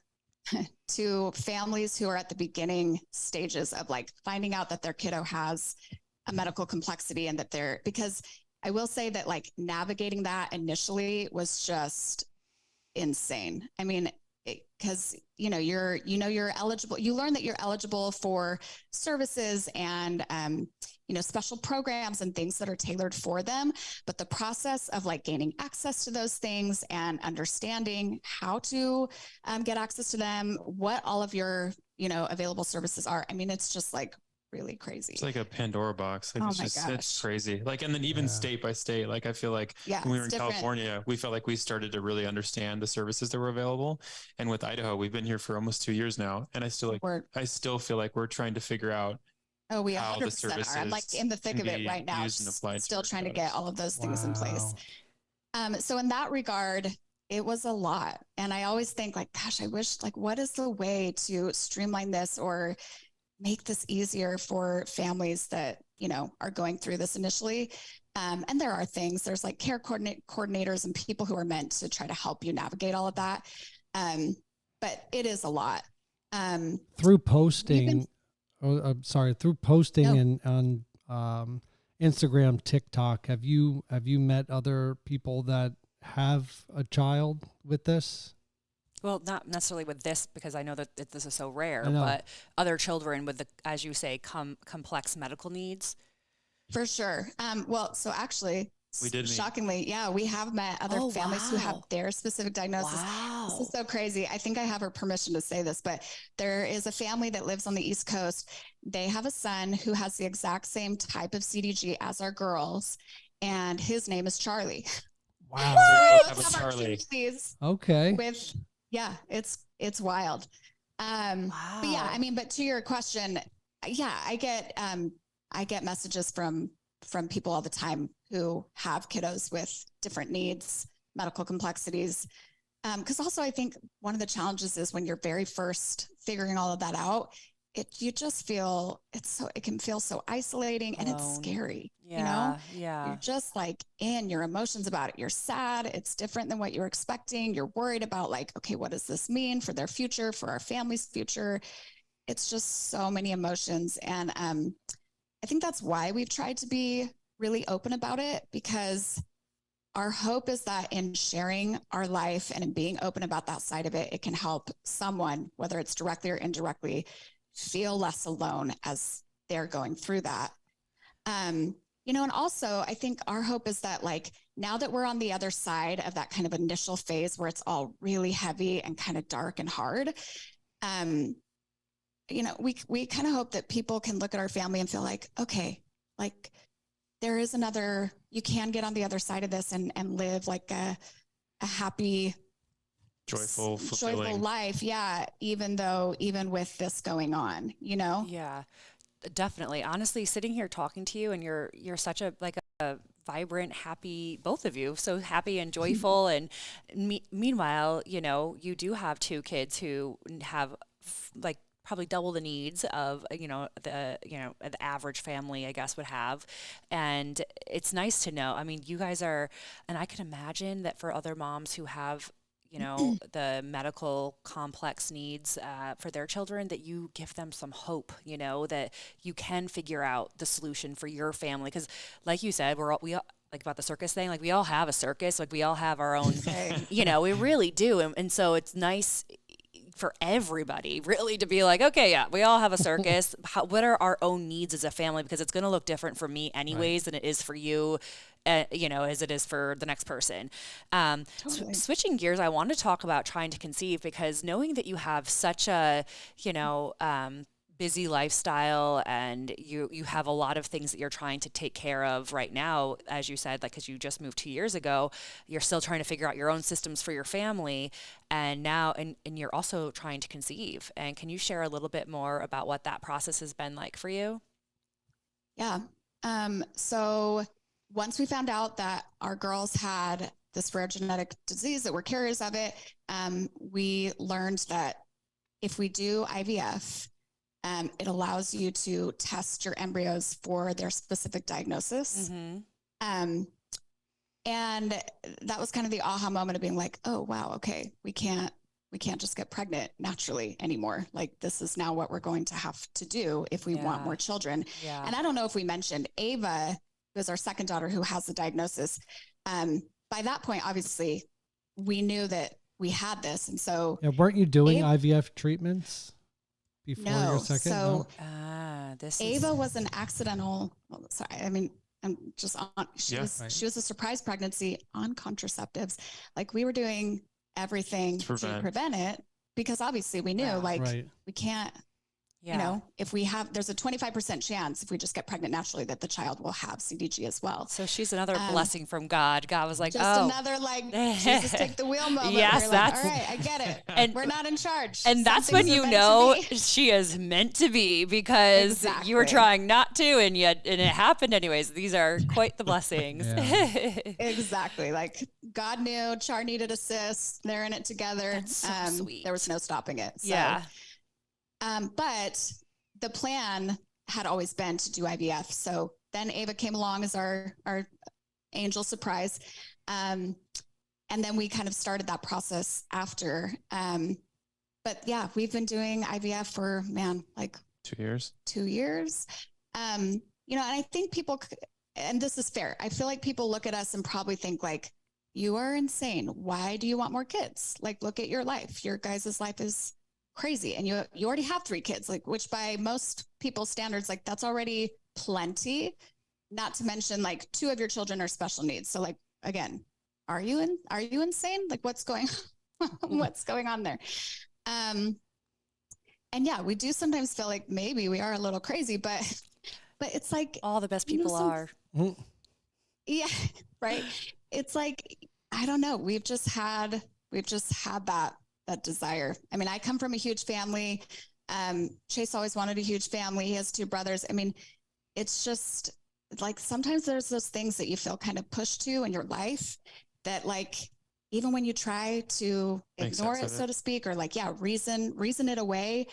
families who are at the beginning stages of like finding out that their kiddo has a medical complexity and that because I will say that like navigating that initially was just insane. I mean, because you're eligible. You learn that you're eligible for services and special programs and things that are tailored for them. But the process of like gaining access to those things and understanding how to get access to them, what all of your available services are. I mean, it's just like really crazy. It's like a Pandora box. Like, it's crazy. Like, and then even state by state, like I feel like when we were in California, we felt like we started to really understand the services that were available. And with Idaho, we've been here for almost 2 years now. And I still feel like we're trying to figure out we 100% are. I'm like in the thick of it right now, still trying to get all of those things in place. So in that regard, it was a lot. And I always think like, gosh, I wish like, what is the way to streamline this or make this easier for families that, are going through this initially. And there are things, there's like care coordinators and people who are meant to try to help you navigate all of that. But it is a lot. Through posting, and on Instagram, TikTok, have you met other people that have a child with this? Well, not necessarily with this, because I know that this is so rare, but other children with as you say, complex medical needs. For sure. So actually, we did shockingly, we have met other families who have their specific diagnosis. Wow. This is so crazy. I think I have her permission to say this, but there is a family that lives on the East Coast. They have a son who has the exact same type of CDG as our girls, and his name is Charlie. Wow. So Charlie. Okay. It's wild. But I mean, but to your question, I get messages from people all the time who have kiddos with different needs, medical complexities. Because also I think one of the challenges is when you're very first figuring all of that out, it can feel so isolating and it's scary. You're just like in your emotions about it. You're sad. It's different than what you're expecting. You're worried about like, okay, what does this mean for their future, for our family's future? It's just so many emotions. And I think that's why we've tried to be really open about it, because our hope is that in sharing our life and in being open about that side of it, it can help someone, whether it's directly or indirectly, feel less alone as they're going through that. And also I think our hope is that like, now that we're on the other side of that kind of initial phase where it's all really heavy and kind of dark and hard, we kind of hope that people can look at our family and feel like, okay, like there is you can get on the other side of this and live like a happy, joyful life. Yeah. Even with this going on, Yeah, definitely. Honestly, sitting here talking to you, and you're such a vibrant, happy, both of you, so happy and joyful. And meanwhile, you do have 2 kids who have like probably double the needs of, the average family, I guess, would have. And it's nice to know. I mean, you guys are, and I can imagine that for other moms who have, you know, the medical complex needs for their children, that you give them some hope, you know, that you can figure out the solution for your family. Because like you said, we all, like about the circus thing, like we all have a circus, like we all have our own, you know, we really do. And so it's nice for everybody really to be like, okay, yeah, we all have a circus. What are our own needs as a family? Because it's going to look different for me anyways than it is for you, you know, as it is for the next person. Totally. Switching gears, I want to talk about trying to conceive, because knowing that you have such a, you know, busy lifestyle, and you have a lot of things that you're trying to take care of right now, as you said, like, because you just moved 2 years ago, you're still trying to figure out your own systems for your family, and now and you're also trying to conceive. And can you share a little bit more about what that process has been like for you? Yeah. So once we found out that our girls had this rare genetic disease, that we're carriers of it, we learned that if we do IVF, it allows you to test your embryos for their specific diagnosis. And that was kind of the aha moment of being like, oh, wow, okay, we can't just get pregnant naturally anymore. Like, this is now what we're going to have to do if we want more children. Yeah. And I don't know if we mentioned Ava, who is our second daughter, who has the diagnosis. By that point, obviously, we knew that we had this. And so weren't you doing IVF treatments before your second? So this Ava was an accidental, I mean, I'm just on, she was a surprise pregnancy on contraceptives. Like, we were doing everything to prevent it, because obviously we knew we can't, you know, if we have, there's a 25% chance if we just get pregnant naturally that the child will have CDG as well. So she's another blessing from God. God was like, just another, like, Jesus take the wheel moment. Yes, that's like, all right, I get it. And we're not in charge. And that's when you know she is meant to be, because you were trying not to, and it happened anyways. These are quite the blessings. Exactly. Like, God knew, Char needed assist. They're in it together. That's so sweet. There was no stopping it. So, but the plan had always been to do IVF. So then Ava came along as our angel surprise. And then we kind of started that process after. But yeah, we've been doing IVF for, like 2 years. 2 years. You know, and I think people, and this is fair, I feel like people look at us and probably think like, you are insane. Why do you want more kids? Like, look at your life. Your guys' life is crazy. And you already have 3 kids, like, which by most people's standards, like, that's already plenty. Not to mention, like, 2 of your children are special needs. So, like, again, are you insane? Like, what's going on there? And yeah, we do sometimes feel like maybe we are a little crazy, but it's like, all the best people are. Yeah. Right. It's like, I don't know. We've just had that desire. I mean, I come from a huge family. Chase always wanted a huge family. He has 2 brothers. I mean, it's just like, sometimes there's those things that you feel kind of pushed to in your life that, like, even when you try to ignore it, so to speak, or like, reason it away.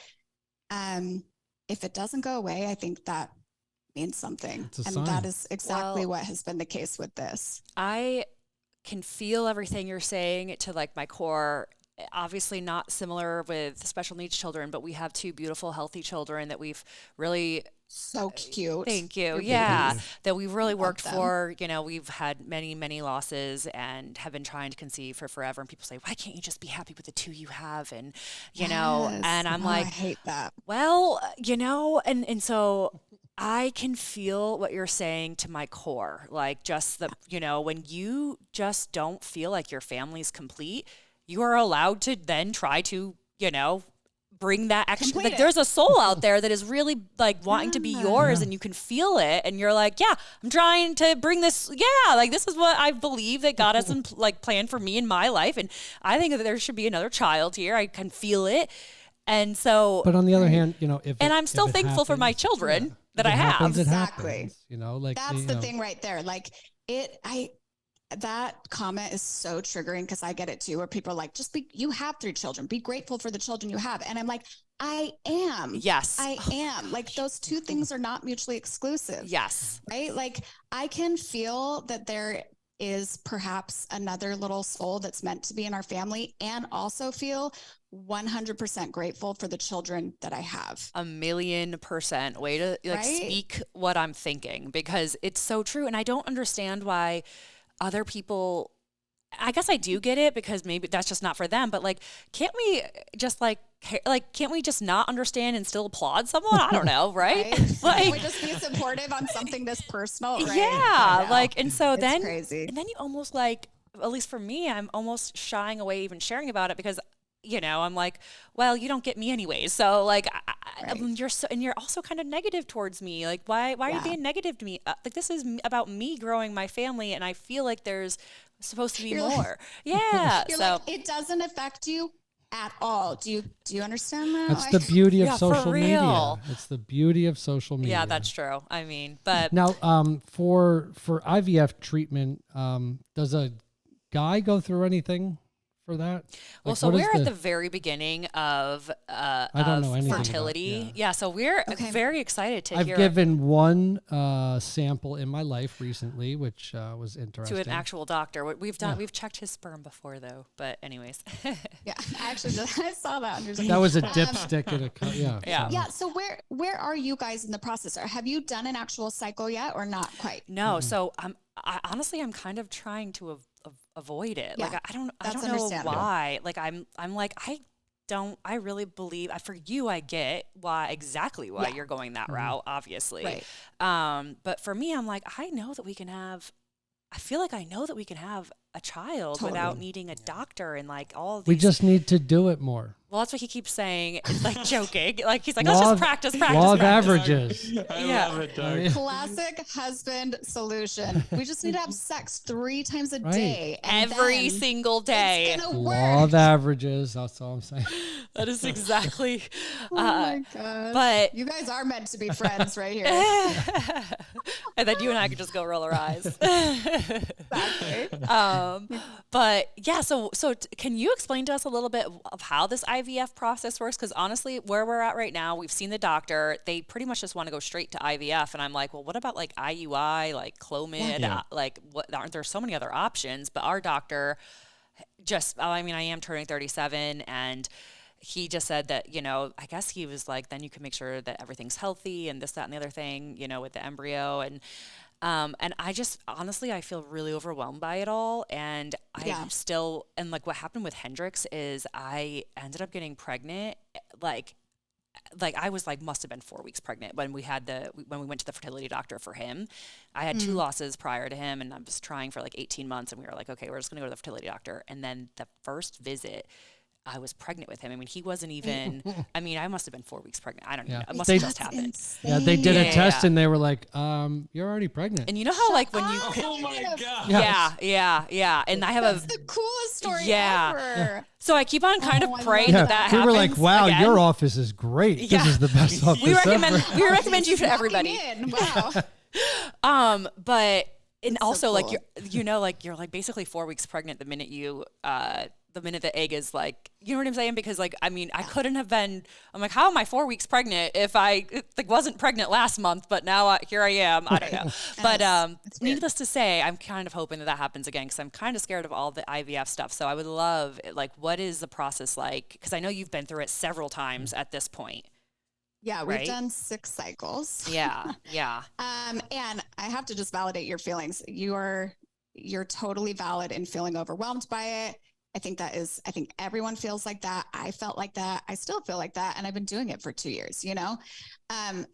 If it doesn't go away, I think that means something. And that is exactly what has been the case with this. I can feel everything you're saying to, like, my core. Obviously not similar with special needs children, but we have 2 beautiful, healthy children that we've really so cute. Thank you. That we've really worked for. You know, we've had many, many losses and have been trying to conceive for forever. And people say, why can't you just be happy with the 2 you have? And, you know, and I'm like, I hate that. Well, you know, and so I can feel what you're saying to my core. Like, just the, you know, when you just don't feel like your family's complete, you are allowed to then try to, you know, bring that extra, like, there's a soul out there that is really, like, wanting to be yours, and you can feel it, and you're like, I'm trying to bring this, like, this is what I believe that God has like planned for me in my life, and I think that there should be another child here. I can feel it. And so, but on the other hand, you know, I'm still thankful for my children that I have. Exactly. You know, like, that's the thing right there. Like, that comment is so triggering, because I get it too, where people are like, you have 3 children, be grateful for the children you have. And I'm like, I am. Yes. I am. Like, those 2 things are not mutually exclusive. Yes. Right? Like, I can feel that there is perhaps another little soul that's meant to be in our family, and also feel 100% grateful for the children that I have. 1,000,000%. Way to like Right? speak what I'm thinking, because it's so true. And I don't understand why other people, I guess I do get it, because maybe that's just not for them, but like, can't we just can't we just not understand and still applaud someone? I don't know. Right. Like, can we just be supportive on something this personal? Right? Yeah. Like, and so It's then, crazy. and then you almost like, at least for me, I'm almost shying away even sharing about it, because I'm like, well, you don't get me anyways. So like, you're also kind of negative towards me. Like, why are you being negative to me? Like, this is about me growing my family, and I feel like there's supposed to be more. Yeah. You're so like, it doesn't affect you at all. Do you understand that? That's the beauty of Yeah, for social media. real. It's the beauty of social media. yeah, that's true. I mean, but Now, for IVF treatment, does a guy go through anything for that? well, so we're at the very beginning of I don't know anything about- fertility. Yeah. So we're very excited to I've hear given one sample in my life recently, which was interesting. to an actual doctor. What we've done, we've checked his sperm before though. But anyways. Yeah, I actually I saw that. That was a dipstick in a yeah. Yeah. so- Yeah. So where are you guys in the process? Or have you done an actual cycle yet, or not quite? No, so I honestly, I'm kind of trying to avoid it. Yeah, Like I don't that's know understandable. why. Like I'm like I really believe for you. I get why Yeah. you're going that route, obviously. Right. But for me, I'm like, I know that we can have. I feel like I know that we can have a child Totally. without needing a doctor and like all of We these. just need to do it more. Well, that's what he keeps saying. It's like joking. Like he's like, Law let's just of- practice. Law of practice. averages. I Yeah. love it, Doug. Classic husband solution. We just need to have sex 3 times a Right. day. And Every then single day. It's gonna Law work. of averages. That's all I'm saying. That is exactly. Oh my God. but You guys are meant to be friends right here. and then you and I could just go roll our eyes. Exactly. But yeah, so can you explain to us a little bit of how this IVF process works? Because honestly, where we're at right now, we've seen the doctor. They pretty much just want to go straight to IVF, and I'm like, well, what about like IUI, like Clomid, Yeah. like what? Aren't there so many other options? But our doctor I am turning 37, and he just said that, I guess he was like, then you can make sure that everything's healthy and this, that, and the other thing, with the embryo. And I just, honestly, I feel really overwhelmed by it all. And and like what happened with Hendrix is I ended up getting pregnant, like I was like, must have been 4 weeks pregnant when we went to the fertility doctor for him. I had 2 losses prior to him, and I was trying for like 18 months, and we were like, okay, we're just going to go to the fertility doctor. And then the first visit, I was pregnant with him. I mean, he wasn't even, I must have been 4 weeks pregnant. I don't even know. It must have just happened. Yeah, they did a Yeah. test and they were like, you're already pregnant. And you know how like when you Oh my God. yeah. And I have That's the coolest story Yeah. ever. so I keep on kind Oh, of I praying love that we happens. were like, wow, again. your office is great. Yeah. This is the best office we recommend ever. we recommend you to Walking everybody. in. Wow. But and That's so also like cool. you're like basically 4 weeks pregnant the minute the minute the egg is like, you know what I'm saying? Because like, I couldn't have been, I'm like, how am I 4 weeks pregnant if I like wasn't pregnant last month, but now here I am. I don't know. But It's weird. needless to say, I'm kind of hoping that happens again, because I'm kind of scared of all the IVF stuff. So I would love, like, what is the process like? Because I know you've been through it several times at this point. Yeah, we've Right? done 6 cycles. Yeah. And I have to just validate your feelings. You're totally valid in feeling overwhelmed by it. I think everyone feels like that. I felt like that. I still feel like that. And I've been doing it for 2 years,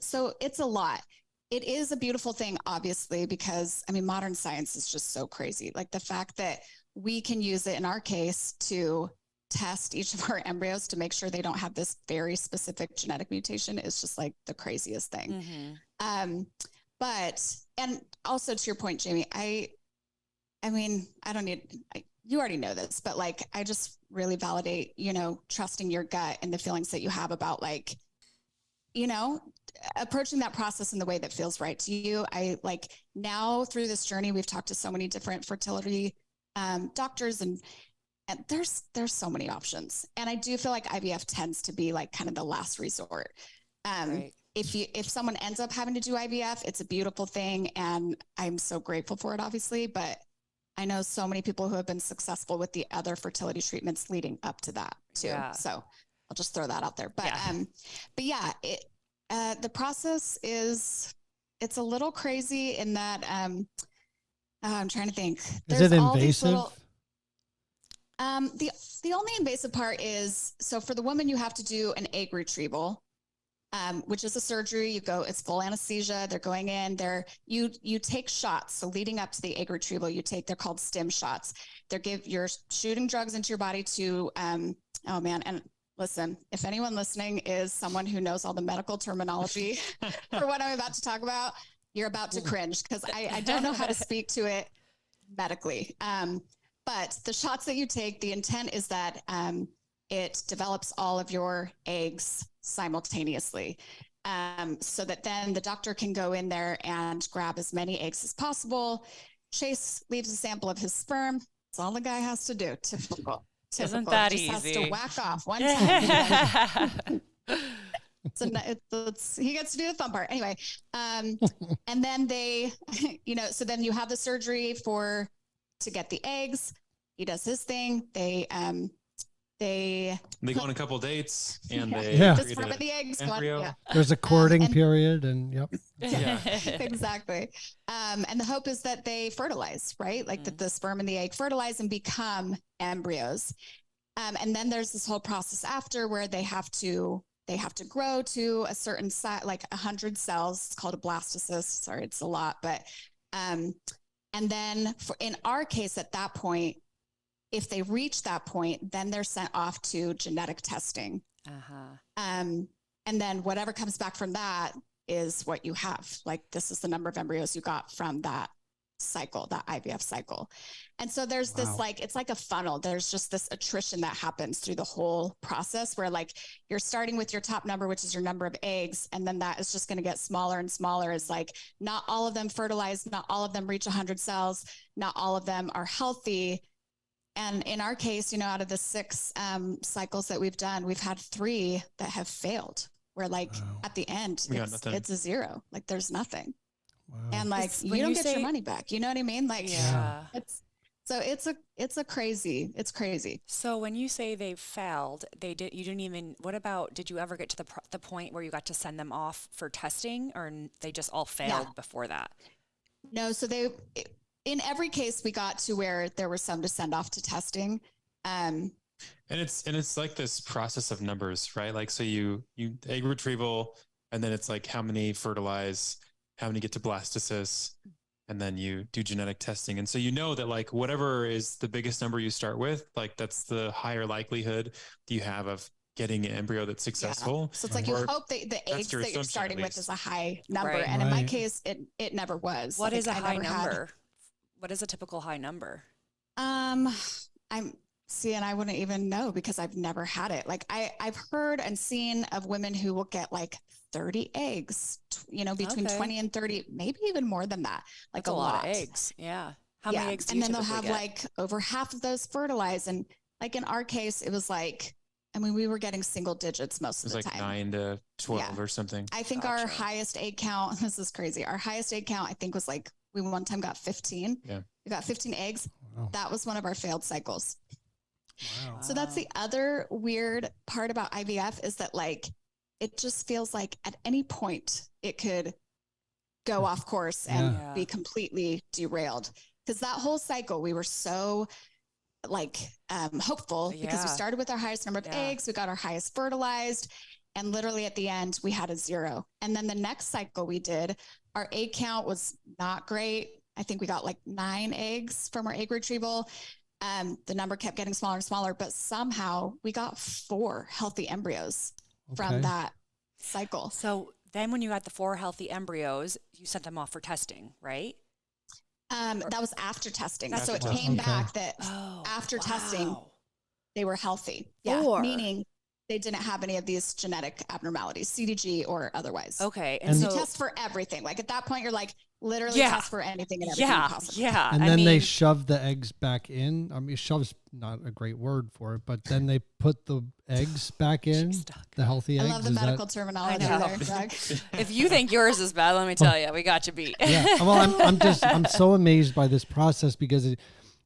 So it's a lot. It is a beautiful thing, obviously, because modern science is just so crazy. Like the fact that we can use it in our case to test each of our embryos to make sure they don't have this very specific genetic mutation is just like the craziest thing. But, and also to your point, Jamie, you already know this, but like, I just really validate, trusting your gut and the feelings that you have about like, approaching that process in the way that feels right to you. I like now through this journey, we've talked to so many different fertility doctors and there's so many options. And I do feel like IVF tends to be like kind of the last resort. Right. If someone ends up having to do IVF, it's a beautiful thing. And I'm so grateful for it, obviously, but I know so many people who have been successful with the other fertility treatments leading up to that too. Yeah. So I'll just throw that out there. But yeah, the process it's a little crazy in that I'm trying to think. Is it all these invasive? The only invasive part is, so for the woman, you have to do an egg retrieval, which is a surgery. It's full anesthesia. They're going in there. You take shots. So leading up to the egg retrieval, they're called stim shots. You're shooting drugs into your body to, and listen, if anyone listening is someone who knows all the medical terminology for what I'm about to talk about, you're about to cringe because I don't know how to speak to it medically. But the shots that you take, the intent is that it develops all of your eggs simultaneously, so that then the doctor can go in there and grab as many eggs as possible. Chase leaves a sample of his sperm. That's all the guy has to do. Typical. Isn't that Just easy? has to whack off one time. So he gets to do the fun part anyway. And then they, so then you have the surgery to get the eggs. He does his thing. They go on a couple dates and they just put the eggs. There's a courting period, and Yeah. Exactly. And the hope is that they fertilize, right? Like that the sperm and the egg fertilize and become embryos. And then there's this whole process after where they have to grow to a certain size, like 100 cells. It's called a blastocyst. Sorry, it's a lot, but and then in our case, at that point, if they reach that point, then they're sent off to genetic testing. And then whatever comes back from that is what you have. Like, this is the number of embryos you got from that cycle, that IVF cycle. And so there's this, it's like a funnel. There's just this attrition that happens through the whole process where like you're starting with your top number, which is your number of eggs. And then that is just going to get smaller and smaller. It's like not all of them fertilize, not all of them reach 100 cells, not all of them are healthy. And in our case, out of the 6 cycles that we've done, we've had 3 that have failed. Where like at the end, it's a 0. Like there's nothing. Wow. And like you don't get your money back. You know what I mean? Like it's crazy. So when you say they've failed, you didn't even. What about? Did you ever get to the point where you got to send them off for testing, or they just all failed before that? No. So in every case, we got to where there were some to send off to testing. And it's like this process of numbers, right? Like, so you egg retrieval, and then it's like how many fertilize, how many get to blastocyst, and then you do genetic testing. And so that like whatever is the biggest number you start with, like that's the higher likelihood you have of getting an embryo that's successful. So it's like you hope that the eggs that you're starting with is a high number. Right. And in my case, it never was. What is a high number? What is a typical high number? And I wouldn't even know because I've never had it. Like I've heard and seen of women who will get like 30 eggs, between 20 and 30, maybe even more than that. Like that's a lot of eggs. Yeah. How many eggs do you typically get? And then they'll have like over half of those fertilized. And like in our case, it was like, we were getting single digits most of the time. 9 to 12 or something. I think our highest egg count, this is crazy. Our highest egg count, I think was like, we one time got 15. Yeah. We got 15 eggs. Wow. That was one of our failed cycles. Wow. So that's the other weird part about IVF is that like, it just feels like at any point it could go off course and be completely derailed. Because that whole cycle, we were so like hopeful because we started with our highest number of eggs. We got our highest fertilized. And literally at the end, we had a 0. And then the next cycle we did, our egg count was not great. I think we got like 9 eggs from our egg retrieval. The number kept getting smaller and smaller, but somehow we got 4 healthy embryos from that cycle. So then when you got the 4 healthy embryos, you sent them off for testing, right? That was after testing. So it came back that after testing, they were healthy. Yeah. 4. Meaning they didn't have any of these genetic abnormalities, CDG or otherwise. Okay. And so you test for everything. Like at that point, you're like literally test for anything and everything possible. Yeah. And then they shove the eggs back in. I mean, shove's not a great word for it, but then they put the eggs back in, the healthy eggs. I love the medical terminology there, Doug. If you think yours is bad, let me tell you, we got you beat. Yeah. Well, I'm so amazed by this process because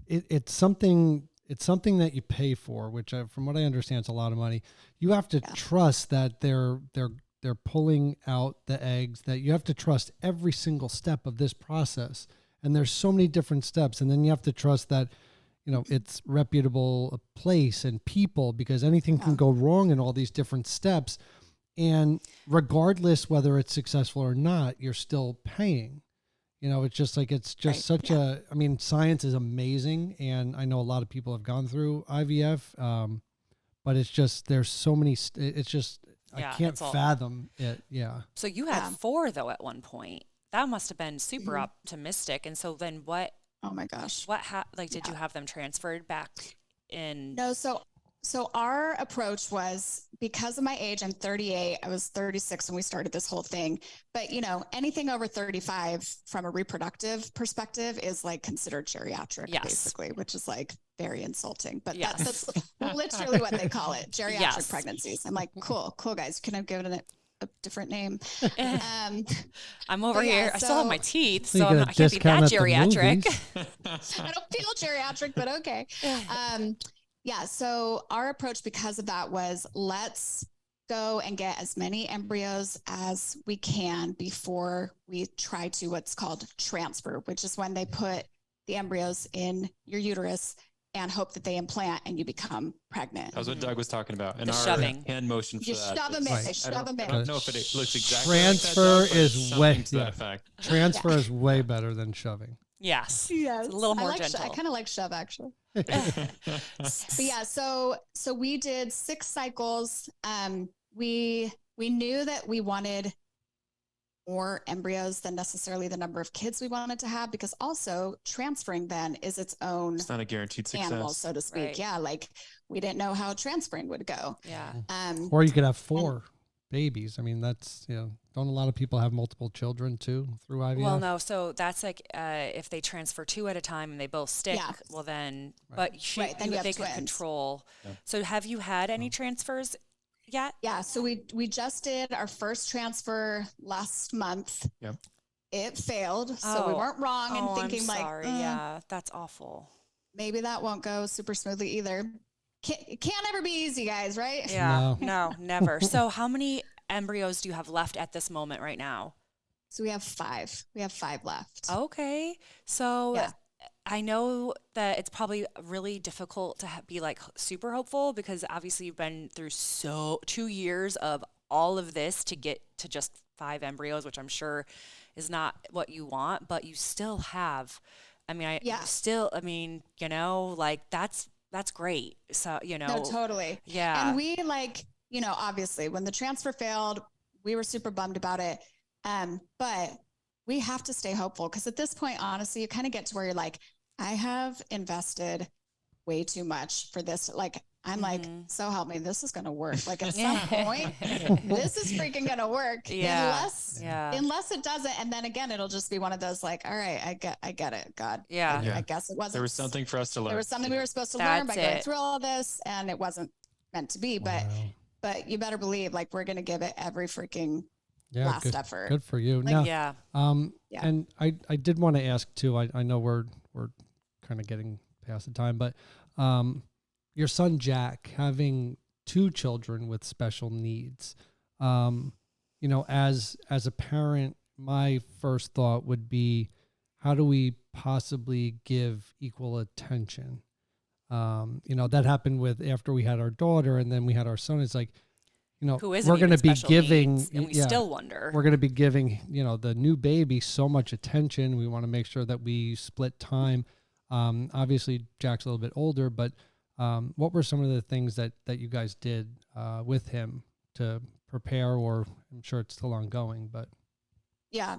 it's something that you pay for, which from what I understand, it's a lot of money. You have to trust that they're pulling out the eggs, that you have to trust every single step of this process. And there's so many different steps. And then you have to trust that, it's reputable place and people, because anything can go wrong in all these different steps. And regardless whether it's successful or not, you're still paying. It's just like, it's just such I mean, science is amazing. And I know a lot of people have gone through IVF, but it's just, there's so many, it's just, I can't fathom it. Yeah. So you had 4 though at one point. That must have been super optimistic. And so then what? Oh my gosh. What did you have them transferred back in? No, so our approach was, because of my age, I'm 38, I was 36 when we started this whole thing. But, anything over 35 from a reproductive perspective is like considered geriatric, basically, which is like very insulting. But that's literally what they call it, geriatric pregnancies. I'm like, cool guys, can I give it a different name? I'm over here. I still have my teeth, so I can't be that geriatric. I don't feel geriatric, but okay. So our approach because of that was, let's go and get as many embryos as we can before we try to what's called transfer, which is when they put the embryos in your uterus and hope that they implant and you become pregnant. That was what Doug was talking about. And the our shoving. hand motion for you that. Shove them in. They shove them in. I don't know if it looks exactly transfer like that, is way transfer Yeah. is way better than shoving. Yes. Yes. It's a little more gentle. I kind of like shove, actually. But yeah, so we did 6 cycles. We knew that we wanted more embryos than necessarily the number of kids we wanted to have, because also transferring then is its own It's not a guaranteed success, animal, so to speak. Right. Yeah, like we didn't know how transferring would go. Yeah. Or you could have 4 babies. I mean, that's, don't a lot of people have multiple children too through IVF? Well, no. So that's like if they transfer 2 at a time and they both stick, well then, but then they could control. Yeah. So have you had any transfers yet? Yeah. So we just did our first transfer last month. Yep. It failed. So we weren't wrong in thinking I'm sorry. Yeah, that's awful. Maybe that won't go super smoothly either. It can't ever be easy, guys, right? Yeah. No, never. So how many embryos do you have left at this moment right now? So we have 5. We have 5 left. Okay. So I know that it's probably really difficult to be like super hopeful, because obviously you've been through 2 years of all of this to get to just 5 embryos, which I'm sure is not what you want, but you still have, that's great. So, No, totally. Yeah. And we obviously when the transfer failed, we were super bummed about it. But we have to stay hopeful, because at this point, honestly, you kind of get to where you're like, I have invested way too much for this. Like, I'm like, so help me, this is going to work. Like at some point, this is freaking going to work. Yeah. Unless it doesn't. And then again, it'll just be one of those like, all right, I get it. God. Yeah. I guess it wasn't. There was something for us to learn. There was something we were supposed to learn by going through all this, and it wasn't meant to be, but you better believe like we're going to give it every freaking last effort. Good for you. Like, now, and I did want to ask too, I know we're kind of getting past the time, but, your son, Jack, having 2 children with special needs, as a parent, my first thought would be, how do we possibly give equal attention? That happened after we had our daughter and then we had our son. It's like, who isn't we're going to be giving, needs, and we still wonder. We're going to be giving, the new baby so much attention. We want to make sure that we split time. Obviously Jack's a little bit older, but what were some of the things that you guys did with him to prepare, or I'm sure it's still ongoing, but. Yeah.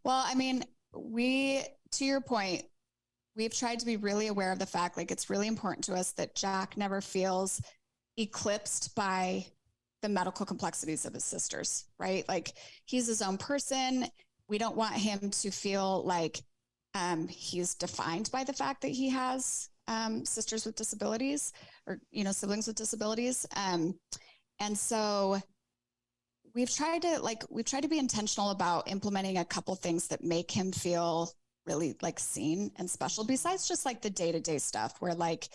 Well, I mean, to your point, we've tried to be really aware of the fact, like, it's really important to us that Jack never feels eclipsed by the medical complexities of his sisters, right? Like, he's his own person. We don't want him to feel like he's defined by the fact that he has sisters with disabilities, or, siblings with disabilities. And so we've tried to be intentional about implementing a couple things that make him feel really like seen and special, besides just like the day-to-day stuff where like,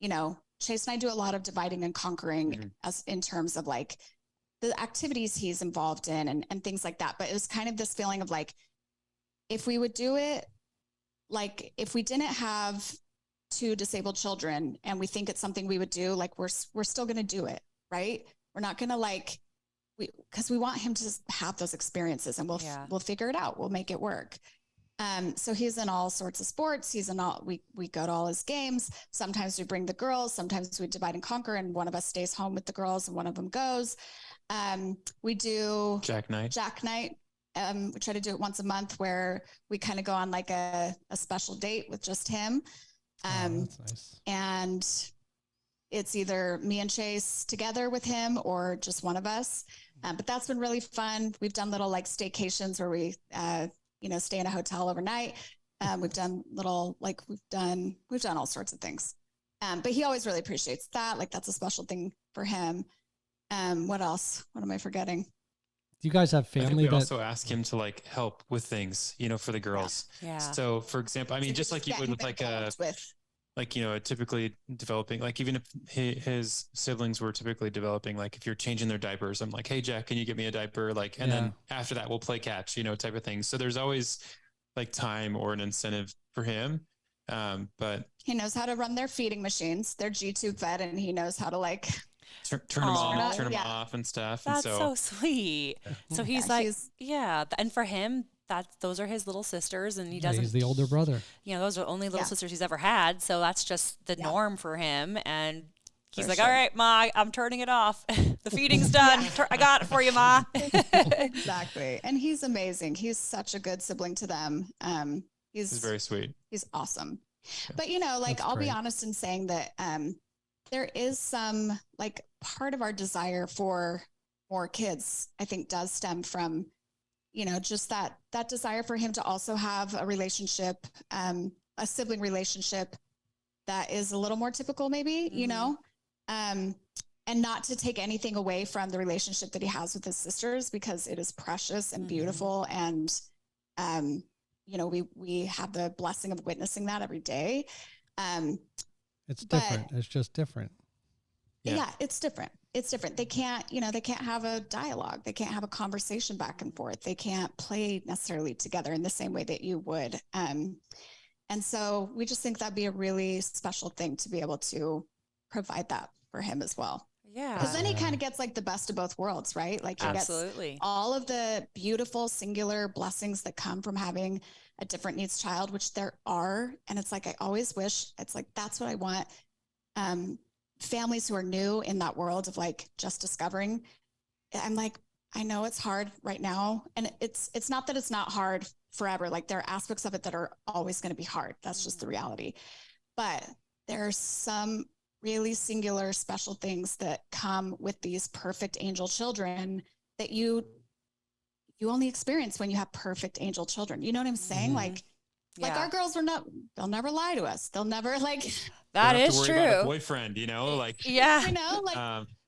you know, Chase and I do a lot of dividing and conquering as in terms of like the activities he's involved in and things like that. But it was kind of this feeling of like, if we would do it, like if we didn't have 2 disabled children and we think it's something we would do, like we're still going to do it. Right. We're not going to like, because we want him to just have those experiences and we'll figure it out. We'll make it work. So he's in all sorts of sports. He's in all, we go to all his games. Sometimes we bring the girls, sometimes we divide and conquer and one of us stays home with the girls and one of them goes. We do Jack night. We try to do it once a month where we kind of go on like a special date with just him. That's nice. And it's either me and Chase together with him or just one of us. But that's been really fun. We've done little like staycations where we, stay in a hotel overnight. We've done little, like we've done all sorts of things. But he always really appreciates that. Like that's a special thing for him. What else? What am I forgetting? Do you guys have family we that also ask him to like help with things, for the girls? Yeah. So for example, I mean, just like you would with like a typically developing, like even if his siblings were typically developing, like if you're changing their diapers, I'm like, hey Jack, can you get me a diaper? Like, and then after that we'll play catch, type of thing. So there's always like time or an incentive for him. But he knows how to run their feeding machines. They're G-tube fed and he knows how to like turn them on, turn them off and stuff. That's and so sweet. So he's and for him, those are his little sisters, and he's the older brother. Those are the only little sisters he's ever had. So that's just the norm for him. And he's like, sure. all right, Ma, I'm turning it off. The feeding's done. I got it for you, Ma. Exactly. And he's amazing. He's such a good sibling to them. He's very sweet. He's awesome. Yeah. But I'll be honest in saying that, there is some like part of our desire for more kids, I think does stem from, just that desire for him to also have a relationship, a sibling relationship that is a little more typical maybe, and not to take anything away from the relationship that he has with his sisters, because it is precious and beautiful. And, we have the blessing of witnessing that every day. It's different. It's just different. Yeah, it's different. It's different. They can't have a dialogue. They can't have a conversation back and forth. They can't play necessarily together in the same way that you would. And so we just think that'd be a really special thing to be able to provide that for him as well. Yeah. Because then he kind of gets like the best of both worlds, right? Like he gets all of the beautiful singular blessings that come from having a different needs child, which there are. And it's like, I always wish it's like, that's what I want. Families who are new in that world of like just discovering. I'm like, I know it's hard right now. And it's not that it's not hard forever. Like there are aspects of it that are always going to be hard. That's just the reality. But there are some really singular special things that come with these perfect angel children that you only experience when you have perfect angel children. You know what I'm saying? Like our girls they'll never lie to us. They'll never like, that is true. About a boyfriend,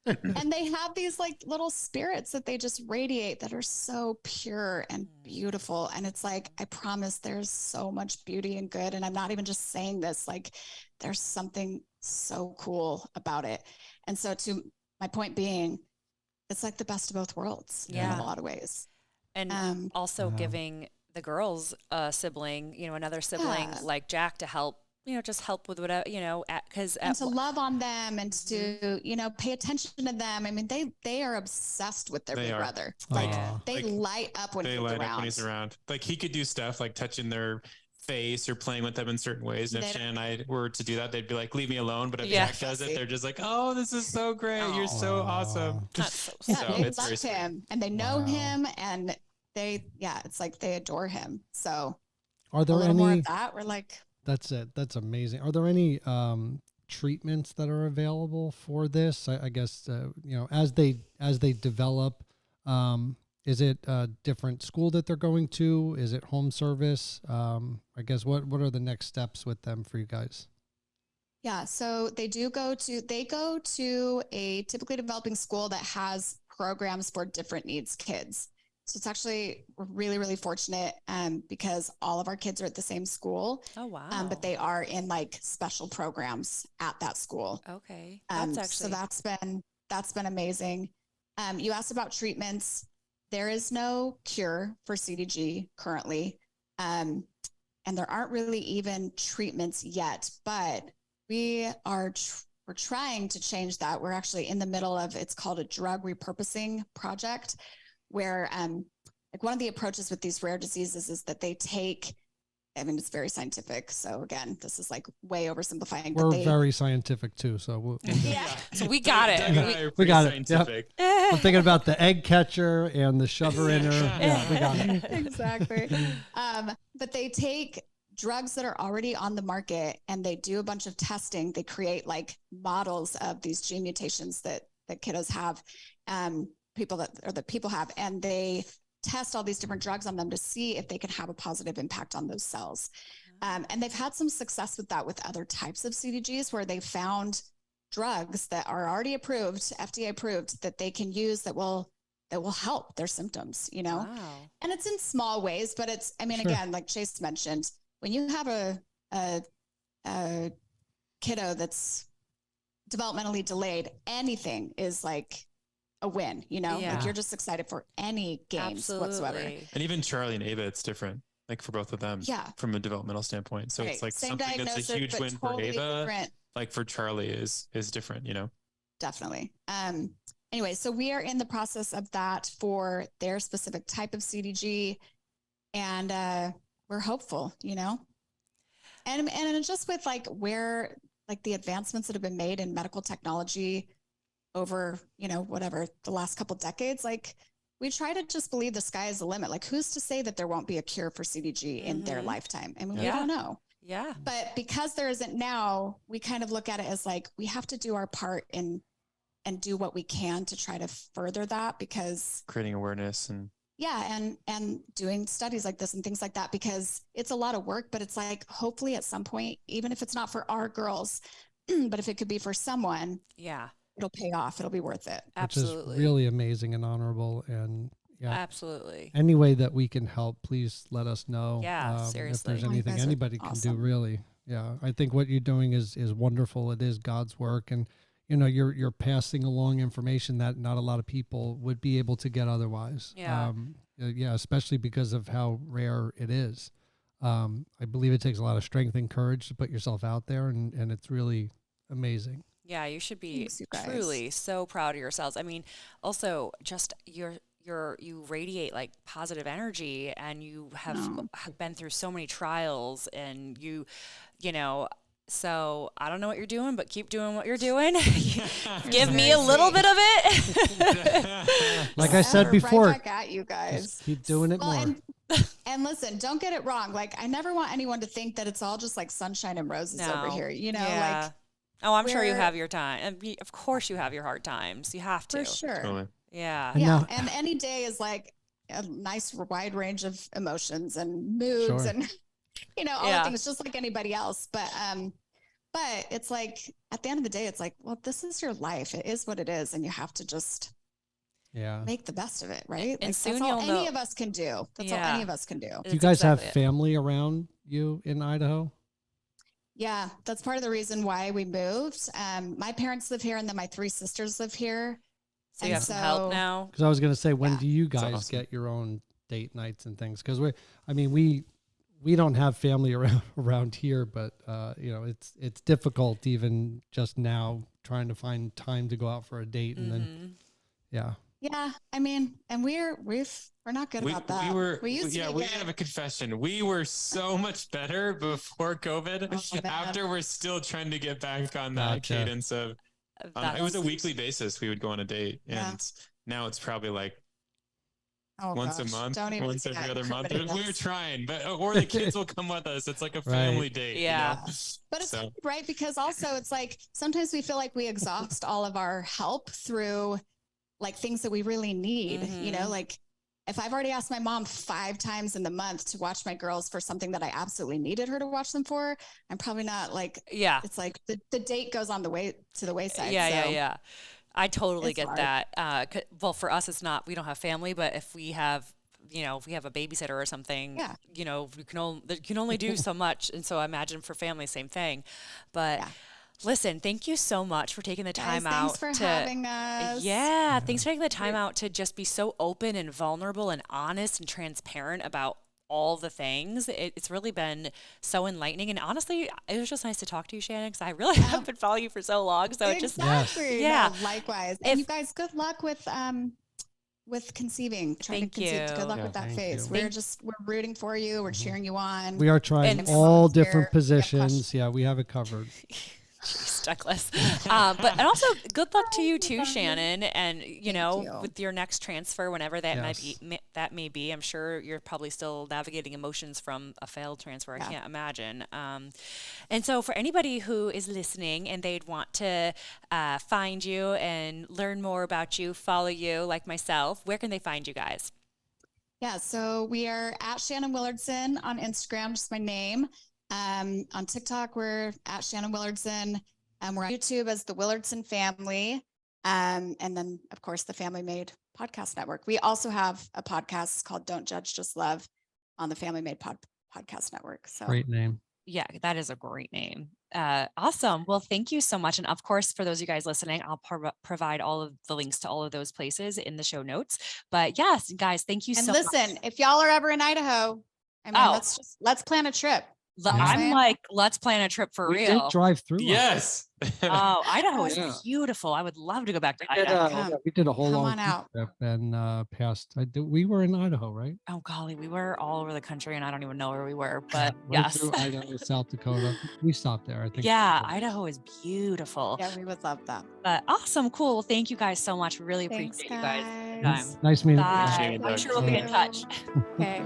and they have these like little spirits that they just radiate that are so pure and beautiful. And it's like, I promise there's so much beauty and good. And I'm not even just saying this, like there's something so cool about it. And so to my point being, it's like the best of both worlds in a lot of ways. And also giving the girls a sibling, another sibling like Jack to help, just help with whatever, and to love on them and to, pay attention to them. I mean, they are obsessed with their big brother. Like they light up when he's around. Like he could do stuff like touching their face or playing with them in certain ways. And if Shannon and I were to do that, they'd be like, leave me alone. But if Jack does it, they're just like, oh, this is so great. You're so awesome. That's so sweet. They love him and they know him and it's like they adore him. So are there any more of that? We're like, that's it. That's amazing. Are there any treatments that are available for this? I guess as they develop, is it a different school that they're going to? Is it home service? I guess what are the next steps with them for you guys? Yeah, so they go to a typically developing school that has programs for different needs kids. So it's actually, we're really, really fortunate because all of our kids are at the same school. Oh, wow. But they are in like special programs at that school. Okay. That's actually. So that's been amazing. You asked about treatments. There is no cure for CDG currently. And there aren't really even treatments yet, but we're trying to change that. We're actually in the middle of, it's called a drug repurposing project, where like one of the approaches with these rare diseases is that they take, I mean, it's very scientific. So again, this is like way oversimplifying. We're very scientific too. So yeah. So we got it. We got it. Yep. I'm thinking about the egg catcher and the shover inner. Yeah, we got it. Exactly. But they take drugs that are already on the market and they do a bunch of testing. They create like models of these gene mutations that kiddos have, people have, and they test all these different drugs on them to see if they can have a positive impact on those cells. And they've had some success with that with other types of CDGs, where they found drugs that are already approved, FDA approved, that they can use that will help their symptoms, you know? Wow. And it's in small ways, but it's, I mean, Sure. again, like Chase mentioned, when you have a kiddo that's developmentally delayed, anything is like a win, you know? Yeah. Like you're just excited for any games whatsoever. And even Charlie and Ava, it's different. Like for both of them, Yeah. from a developmental standpoint. So Right. it's like Same something that's diagnosis, a huge but win for totally Ava. different. Like for Charlie is different, you know? Definitely. Anyway, so we are in the process of that for their specific type of CDG, and we're hopeful, you know, and just with like where like the advancements that have been made in medical technology over, you know, whatever the last couple decades, like we try to just believe the sky is the limit. Like who's to say that there won't be a cure for CDG in their lifetime? I mean, we don't know. Yeah. But because there isn't now, we kind of look at it as like, we have to do our part and do what we can to try to further that, because Creating awareness and and doing studies like this and things like that, because it's a lot of work, but it's like, hopefully at some point, even if it's not for our girls, but if it could be for someone, it'll pay off. It'll be worth it. Absolutely. Which is really amazing and honorable. And yeah, absolutely. Any way that we can help, please let us know. Yeah, If seriously. there's Oh, you anything guys are anybody can do, awesome. really. Yeah, I think what you're doing is wonderful. It is God's work, and you know you're passing along information that not a lot of people would be able to get otherwise. Yeah. Yeah, especially because of how rare it is. I believe it takes a lot of strength and courage to put yourself out there, and it's really amazing. Yeah, you should be Thanks, you guys. truly so proud of yourselves. I mean, also just you radiate like positive energy, and you have been through so many trials, and you know, so I don't know what you're doing, but keep doing what you're doing. Give me a little bit of it. Like I said before, Right back at you guys. just keep doing it more. And listen, don't get it wrong. Like, I never want anyone to think that it's all just like sunshine and roses over here. You know, like, oh, I'm sure you we're- have your time. And of course you have your hard times. You have to. for sure. totally. Yeah. And Yeah. now- And any day is like a nice wide range of emotions and moods Sure. and, you know, all Yeah. the things, just like anybody else. But it's like, at the end of the day, it's like, well, this is your life. It is what it is. And you have to just Yeah. make the best of it. Right. And Like, soon that's all you'll any know- of us can do. That's all Yeah. any of us can do. Do you That's guys have exactly it. family around you in Idaho? Yeah, that's part of the reason why we moved. My parents live here, and then my three sisters live here. So you have some help now. Because I was going to say, when Yeah. do you guys awesome. get your own date nights and things? Because we don't have family around here, but you know, it's difficult even just now trying to find time to go out for a date, and then yeah. Yeah, I mean, and we're not good about that. We used to be we good. have a confession. We were so much better before COVID. Oh, man. After, we're still trying to get back on that Gotcha. cadence of. It was a weekly basis. We would go on a date, Yeah. and now it's probably like Oh, once gosh, a month, don't even once do every that. other month. Everybody We're does. trying, but or the kids will come with us. It's like a family date. Yeah. You know? But it's So- right, because also it's like sometimes we feel like we exhaust all of our help through like things that we really need. You know, like if I've already asked my mom 5 times in the month to watch my girls for something that I absolutely needed her to watch them for, I'm probably not like, Yeah. it's like the date goes on the way to the wayside. Yeah, so. yeah. I totally It's get hard. that. Well, for us, it's not, we don't have family, but if we have if we have a babysitter or something, Yeah. you can only do so much. And so I imagine for family, same thing. But listen, thank you so much for taking the time out. Thanks for having us. Yeah, thanks for taking the time out to just be so open and vulnerable and honest and transparent about all the things. It's really been so enlightening. And honestly, it was just nice to talk to you, Shannon, because I really have been following you for so long. So it just, yeah, likewise. And you guys, good luck with conceiving. Trying to conceive. Good luck with that phase. We're rooting for you. We're cheering you on. We are trying all different positions. Yeah, we have it covered. Jeez, Douglas. And also good luck to you too, Shannon. And with your next transfer, whenever that may be, I'm sure you're probably still navigating emotions from a failed transfer. I can't imagine. And so for anybody who is listening and they'd want to find you and learn more about you, follow you like myself, where can they find you guys? Yeah, so we are at Shannon Willardson on Instagram, just my name. On TikTok, we're at Shannon Willardson. We're on YouTube as the Willardson Family. And then, of course, the Family Made Podcast Network. We also have a podcast called Don't Judge, Just Love on the Family Made Podcast Network. So great name. Yeah, that is a great name. Awesome. Well, thank you so much. And of course, for those of you guys listening, I'll provide all of the links to all of those places in the show notes. But yes, guys, thank you so much. And listen, if y'all are ever in Idaho, let's plan a trip. I'm like, let's plan a trip for real. We did drive through. Yes. Oh, Idaho is beautiful. I would love to go back to Idaho. We did a whole long trip and we were in Idaho, right? Oh golly, we were all over the country and I don't even know where we were, but yes. Through Idaho, South Dakota. We stopped there, I think. Yeah, Idaho is beautiful. Yeah, we would love that. But awesome, cool. Thank you guys so much. Really appreciate you guys. Nice meeting you. I'm sure we'll be in touch. Okay.